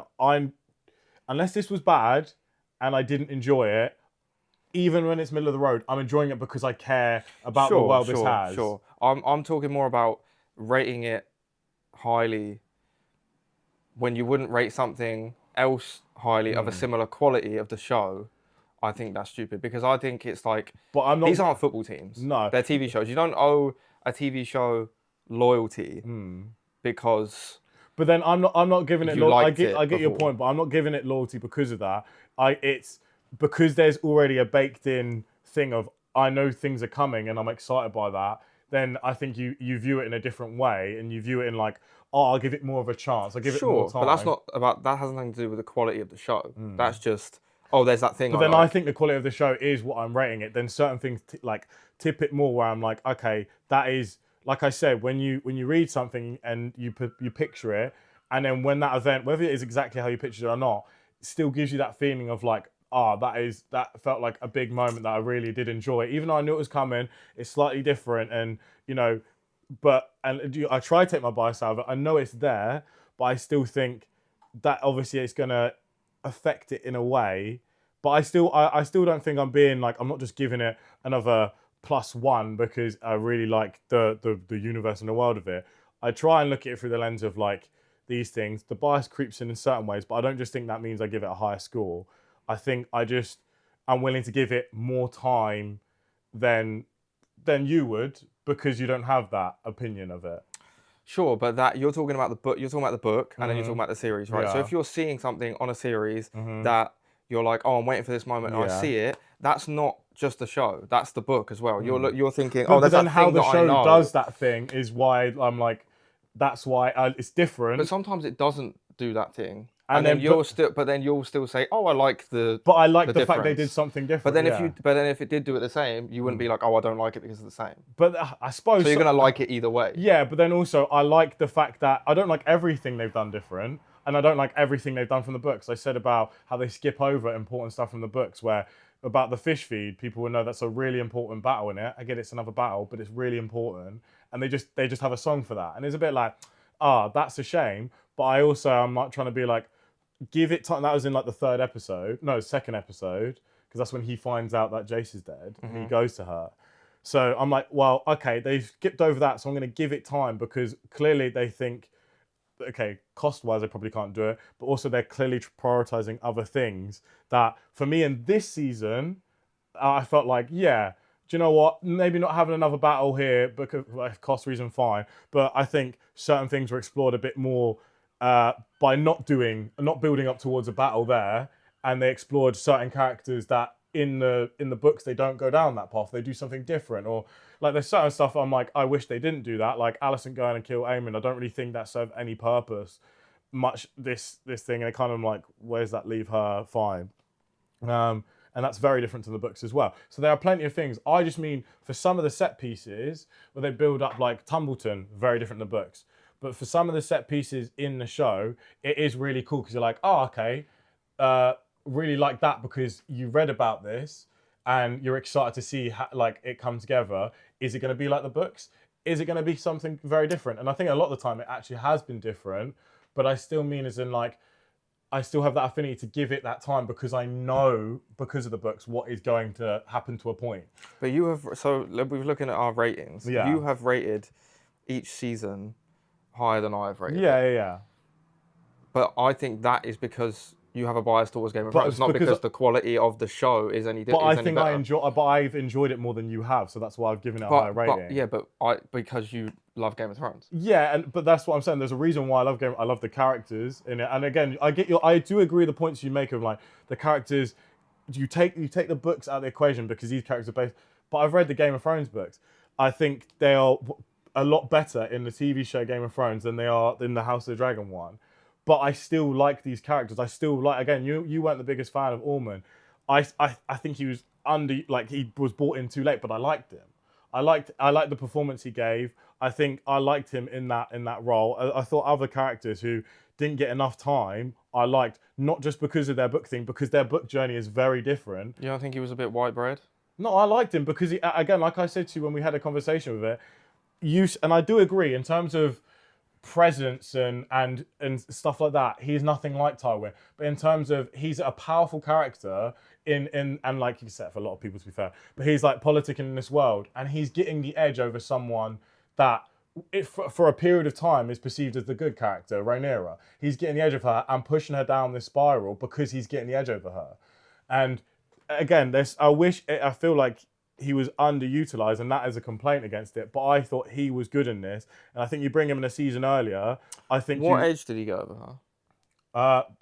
Unless this was bad and I didn't enjoy it, even when it's middle of the road, I'm enjoying it because I care about the world this has. Sure. I'm talking more about rating it highly when you wouldn't rate something else highly of a similar quality of the show. I think that's stupid because I think it's like But I'm not. these aren't football teams. No. They're TV shows. You don't owe a TV show loyalty Hmm. because But then I'm not giving it. you liked I it get your before. point, but I'm not giving it loyalty because of that. It's because there's already a baked in thing of I know things are coming and I'm excited by that. Then I think you view it in a different way and you view it in like, oh, I'll give it more of a chance. I'll give it more Sure, time. but that's not about. That has nothing to do with the quality of the show. That's just there's that thing. But I then like. I think the quality of the show is what I'm rating it. Then certain things like tip it more where I'm like, okay, that is like I said when you read something and you picture it, and then when that event, whether it is exactly how you pictured it or not, it still gives you that feeling of like, that felt like a big moment that I really did enjoy. Even though I knew it was coming, it's slightly different, and I try to take my bias out of it. I know it's there, but I still think that obviously it's gonna affect it in a way. But I still don't think I'm being like I'm not just giving it another +1 because I really like the universe and the world of it. I try and look at it through the lens of like these things. The bias creeps in certain ways, but I don't just think that means I give it a higher score. I think I'm willing to give it more time than you would because you don't have that opinion of it. Sure, but that you're talking about the book. You're talking about the book, and then you're talking about the series, right? So Yeah. if you're seeing something on a series that you're like, oh, I'm waiting for this moment, and I Yeah. see it. That's not just the show. That's the book as well. You're thinking, But, oh, there's then that how thing the that I show know. does that thing is why I'm like, that's why it's different. But sometimes it doesn't do that thing, And and then- then you'll still say, oh, I like the. But I like the fact difference. they did something different. But then yeah. if it did do it the same, you wouldn't be like, oh, I don't like it because it's the same. But I suppose So you're gonna like it either way. Yeah, but then also I like the fact that I don't like everything they've done different, and I don't like everything they've done from the books. I said about how they skip over important stuff from the books, where about the fish feed, people will know that's a really important battle in it. I get it's another battle, but it's really important, and they just have a song for that, and it's a bit like, that's a shame. But I'm not trying to be like, give it time. That was in like the second episode, because that's when he finds out that Jace is dead and he goes to her. So I'm like, well, okay, they've skipped over that, so I'm going to give it time because clearly they think, okay, cost-wise, they probably can't do it, but also they're clearly prioritizing other things that, for me in this season, I felt like, yeah, do you know what? Maybe not having another battle here because like, cost reason, fine, but I think certain things were explored a bit more by not building up towards a battle there, and they explored certain characters that in the books they don't go down that path. They do something different, or like there's certain stuff I'm like I wish they didn't do that. Like Alicent going and kill Aemon, I don't really think that served any purpose much. This thing, and it kind of like where's that leave her? Fine. And that's very different to the books as well. So there are plenty of things. I just mean for some of the set pieces where they build up like Tumbleton, very different than the books. But for some of the set pieces in the show, it is really cool because you're like, oh, okay, really like that because you read about this and you're excited to see how, like it come together. Is it going to be like the books? Is it going to be something very different? And I think a lot of the time it actually has been different. But I still mean as in like, I still have that affinity to give it that time because I know, because of the books, what is going to happen to a point. But you have, so we're looking at our ratings. Yeah. You have rated each season higher than I have rated. Yeah. But I think that is because you have a bias towards Game of But Thrones, it's not because- because the quality of the show is any But different. I think I've enjoyed it more than you have, so that's why I've given it a higher rating. Because you love Game of Thrones. Yeah, but that's what I'm saying. There's a reason why I love the characters in it. And again, I do agree with the points you make of like the characters. You take the books out of the equation because these characters are based. But I've read the Game of Thrones books. I think they are a lot better in the TV show Game of Thrones than they are in the House of the Dragon one. But I still like these characters. I still like, again, you weren't the biggest fan of Ormond. I think he was he was brought in too late, but I liked him. I liked the performance he gave. I think I liked him in that role. I thought other characters who didn't get enough time, I liked, not just because of their book thing, because their book journey is very different. You don't think he was a bit white bread? No, I liked him because again, like I said to you when we had a conversation with it, and I do agree in terms of presence and stuff like that, he's nothing like Tywin. But in terms of he's a powerful character and like you said, for a lot of people to be fair, but he's like politicking in this world and he's getting the edge over someone that for a period of time is perceived as the good character, Rhaenyra. He's getting the edge of her and pushing her down this spiral because he's getting the edge over her. And again, I feel like he was underutilized, and that is a complaint against it. But I thought he was good in this, and I think you bring him in a season earlier. I think What edge did he go over her?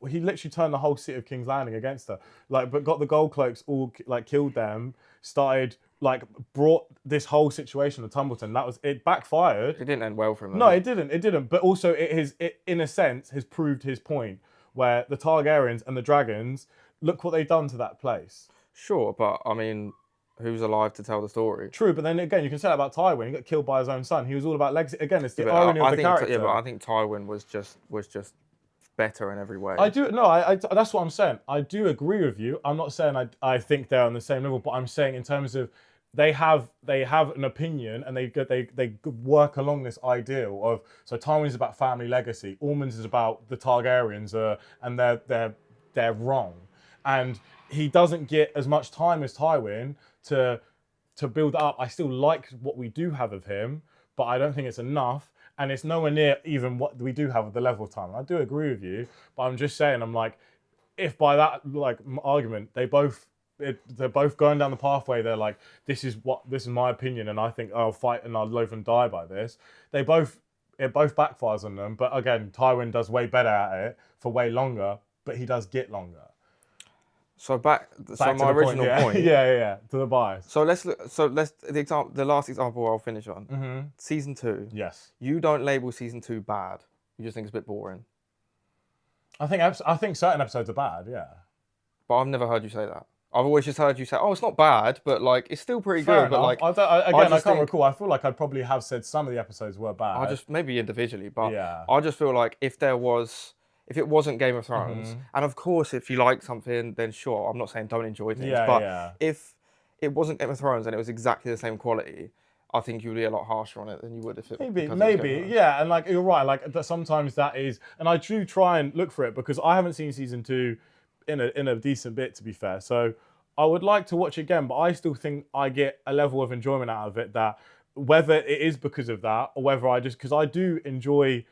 he literally turned the whole city of King's Landing against her. Like, but got the gold cloaks all like killed them. Started like brought this whole situation to Tumbleton. It backfired. It didn't end well for him. No, it didn't. It didn't. But also, it in a sense has proved his point, where the Targaryens and the dragons look what they've done to that place. Sure, but I mean, who's alive to tell the story? True, but then again, you can say that about Tywin. He got killed by his own son. He was all about legacy. Again, it's the Yeah, irony of the think, character. yeah, but I think Tywin was just better in every way. I do no, I that's what I'm saying. I do agree with you. I'm not saying I think they're on the same level, but I'm saying in terms of they have an opinion and they work along this ideal of so Tywin's about family legacy, Ormond's is about the Targaryens and they're wrong, and he doesn't get as much time as Tywin to build up. I still like what we do have of him, but I don't think it's enough. And it's nowhere near even what we do have at the level of time. I do agree with you, but I'm just saying, I'm like, if by that like argument they're both going down the pathway, they're like, this is my opinion, and I think I'll fight and I'll live and die by this. It both backfires on them. But again, Tywin does way better at it for way longer, but he does get longer. So my original point. Yeah, to the bias. So the last example I'll finish on. Season 2. Yes. You don't label season 2 bad. You just think it's a bit boring. I think certain episodes are bad. Yeah. But I've never heard you say that. I've always just heard you say, "Oh, it's not bad, but like it's still pretty Fair good." enough. But like, I can't recall. I feel like I probably have said some of the episodes were bad. I just maybe individually, but yeah. I just feel like if it wasn't Game of Thrones, and of course, if you like something, then sure. I'm not saying don't enjoy things, but if it wasn't Game of Thrones and it was exactly the same quality, I think you would be a lot harsher on it than you would if it. Maybe, yeah. And like you're right. Like sometimes that is, and I do try and look for it because I haven't seen season 2 in a decent bit, to be fair. So I would like to watch again, but I still think I get a level of enjoyment out of it that whether it is because of that or whether because I do enjoy.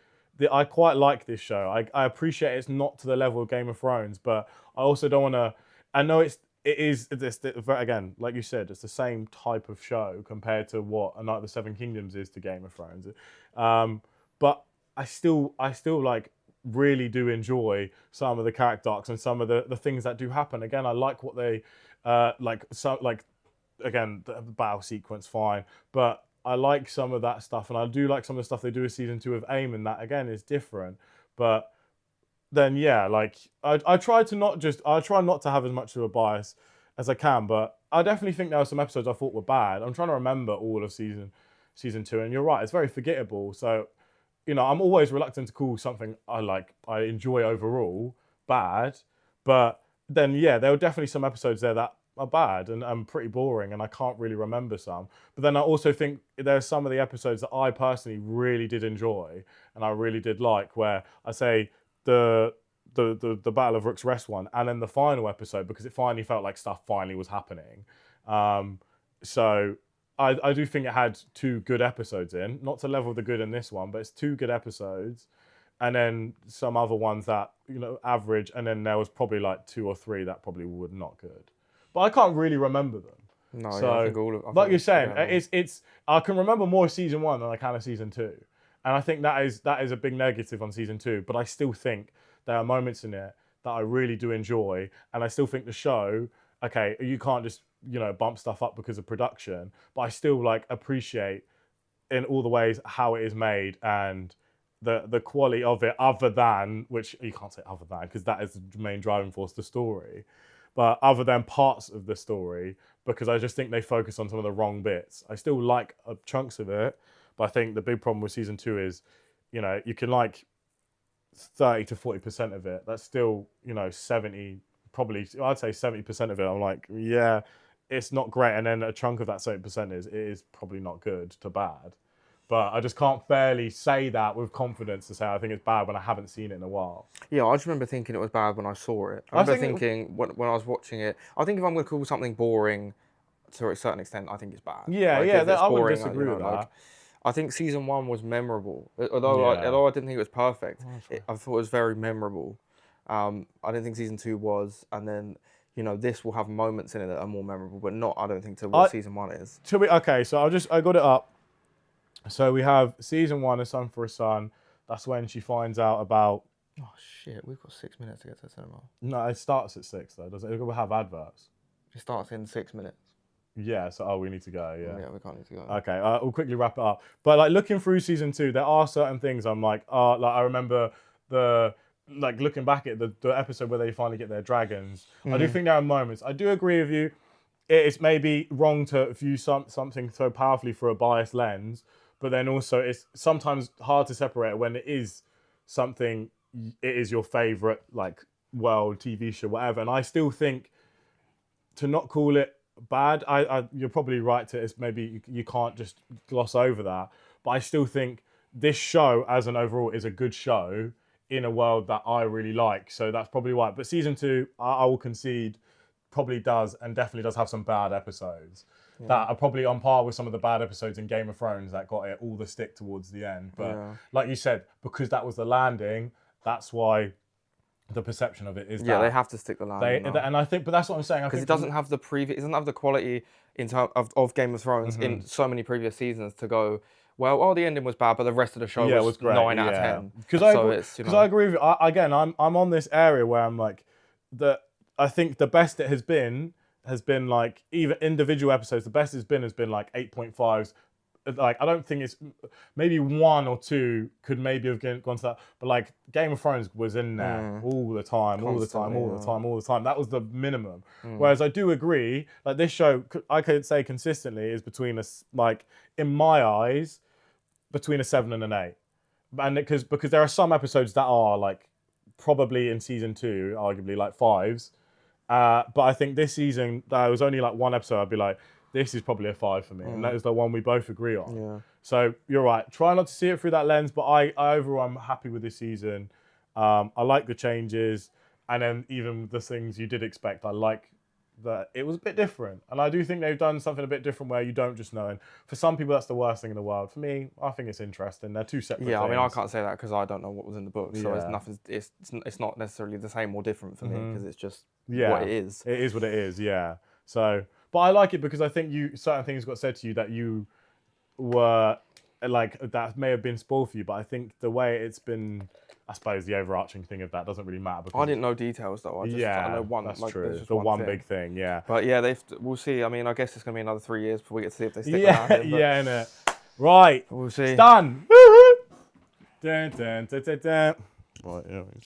I quite like this show. I appreciate it's not to the level of Game of Thrones, but I also don't want to. I know it is again, like you said, it's the same type of show compared to what A Night of the Seven Kingdoms is to Game of Thrones. But I still like really do enjoy some of the character arcs and some of the things that do happen. Again, I like what they again the battle sequence fine, but I like some of that stuff, and I do like some of the stuff they do with season 2 of Aemon. That again is different, but then yeah, like I try not to have as much of a bias as I can, but I definitely think there were some episodes I thought were bad. I'm trying to remember all of season 2, and you're right, it's very forgettable. So, I'm always reluctant to call something I enjoy overall bad, but then yeah, there were definitely some episodes there that are bad and pretty boring, and I can't really remember some. But then I also think there's some of the episodes that I personally really did enjoy and I really did like, where I say the Battle of Rook's Rest one, and then the final episode, because it finally felt like stuff finally was happening. So I do think it had 2 good episodes in, not to level the good in this one, but it's 2 good episodes, and then some other ones that average, and then there was probably like 2 or 3 that probably were not good. But I can't really remember them. No, so, yeah, I think all of like you're saying, it's I can remember more season 1 than I can of season 2, and I think that is a big negative on season 2. But I still think there are moments in it that I really do enjoy, and I still think the show. Okay, you can't just bump stuff up because of production, but I still appreciate in all the ways how it is made and the quality of it. Other than, which you can't say other than, because that is the main driving force, the story. But other than parts of the story, because I just think they focus on some of the wrong bits. I still like chunks of it, but I think the big problem with season 2 is, you can like 30 to 40% of it. That's still, 70, probably, I'd say 70% of it. I'm like, yeah, it's not great. And then a chunk of that 70% is probably not good to bad. But I just can't fairly say that with confidence to say I think it's bad when I haven't seen it in a while. Yeah, I just remember thinking it was bad when I saw it. I remember thinking when I was watching it, I think if I'm going to call something boring to a certain extent, I think it's bad. Yeah, I wouldn't disagree with that. I think season 1 was memorable. Although I didn't think it was perfect, I thought it was very memorable. I didn't think season 2 was. And then, you know, this will have moments in it that are more memorable, but not, I don't think, to what season 1 is. Okay, so I got it up. So we have season 1, A Son for a Son. That's when she finds out about. Oh shit, we've got 6 minutes to get to the cinema. No, it starts at 6 though, doesn't it? It will have adverts. It starts in 6 minutes. Yeah, so we need to go, yeah. Yeah, we can't need to go. Okay, we'll quickly wrap it up. But like looking through season 2, there are certain things I'm like, like I remember looking back at the episode where they finally get their dragons. I do think there are moments. I do agree with you. It's maybe wrong to view something so powerfully through a biased lens, but then also it's sometimes hard to separate when it is something, it is your favorite like world TV show, whatever. And I still think to not call it bad, you're probably right to, it's maybe you can't just gloss over that, but I still think this show as an overall is a good show in a world that I really like, so that's probably why. But season 2, I will concede, probably does and definitely does have some bad episodes that are probably on par with some of the bad episodes in Game of Thrones that got it all the stick towards the end. But like you said, because that was the landing, that's why the perception of it is they have to stick the landing. And I think, but that's what I'm saying. Because it doesn't have the it doesn't have the quality in terms of Game of Thrones in so many previous seasons to go, well, the ending was bad, but the rest of the show was great. 9 out of 10. Because I agree with you. I'm on this area where I'm like, I think the best it has been like, even individual episodes, the best it's has been like 8.5s. Like, I don't think it's, maybe 1 or 2 could maybe have gone to that, but like Game of Thrones was in there all the time. That was the minimum. Whereas I do agree, like this show, I could say consistently is between like, in my eyes, between a 7 and an 8. And because there are some episodes that are like probably in season 2, arguably like 5s. But I think this season, there was only like 1 episode, I'd be like, this is probably a 5 for me. And that is the one we both agree on. Yeah. So you're right. Try not to see it through that lens, but I overall, I'm happy with this season. I like the changes. And then even the things you did expect, I like that it was a bit different. And I do think they've done something a bit different where you don't just know. And for some people, that's the worst thing in the world. For me, I think it's interesting. They're 2 separate things. I mean, I can't say that because I don't know what was in the book. So it's nothing. It's not necessarily the same or different for me because it's just what it is. It is what it is, yeah. So, but I like it because I think certain things got said to you that you were like, that may have been spoiled for you, but I think the way it's been, I suppose the overarching thing of that doesn't really matter. Because I didn't know details though. I know one. That's like, true. Just the one thing. Big thing, yeah. But yeah, we'll see. I mean, I guess it's going to be another 3 years before we get to see if they stick around. Yeah, innit. Right. We'll see. It's done. Dun, dun, dun, dun, dun. Right, yeah.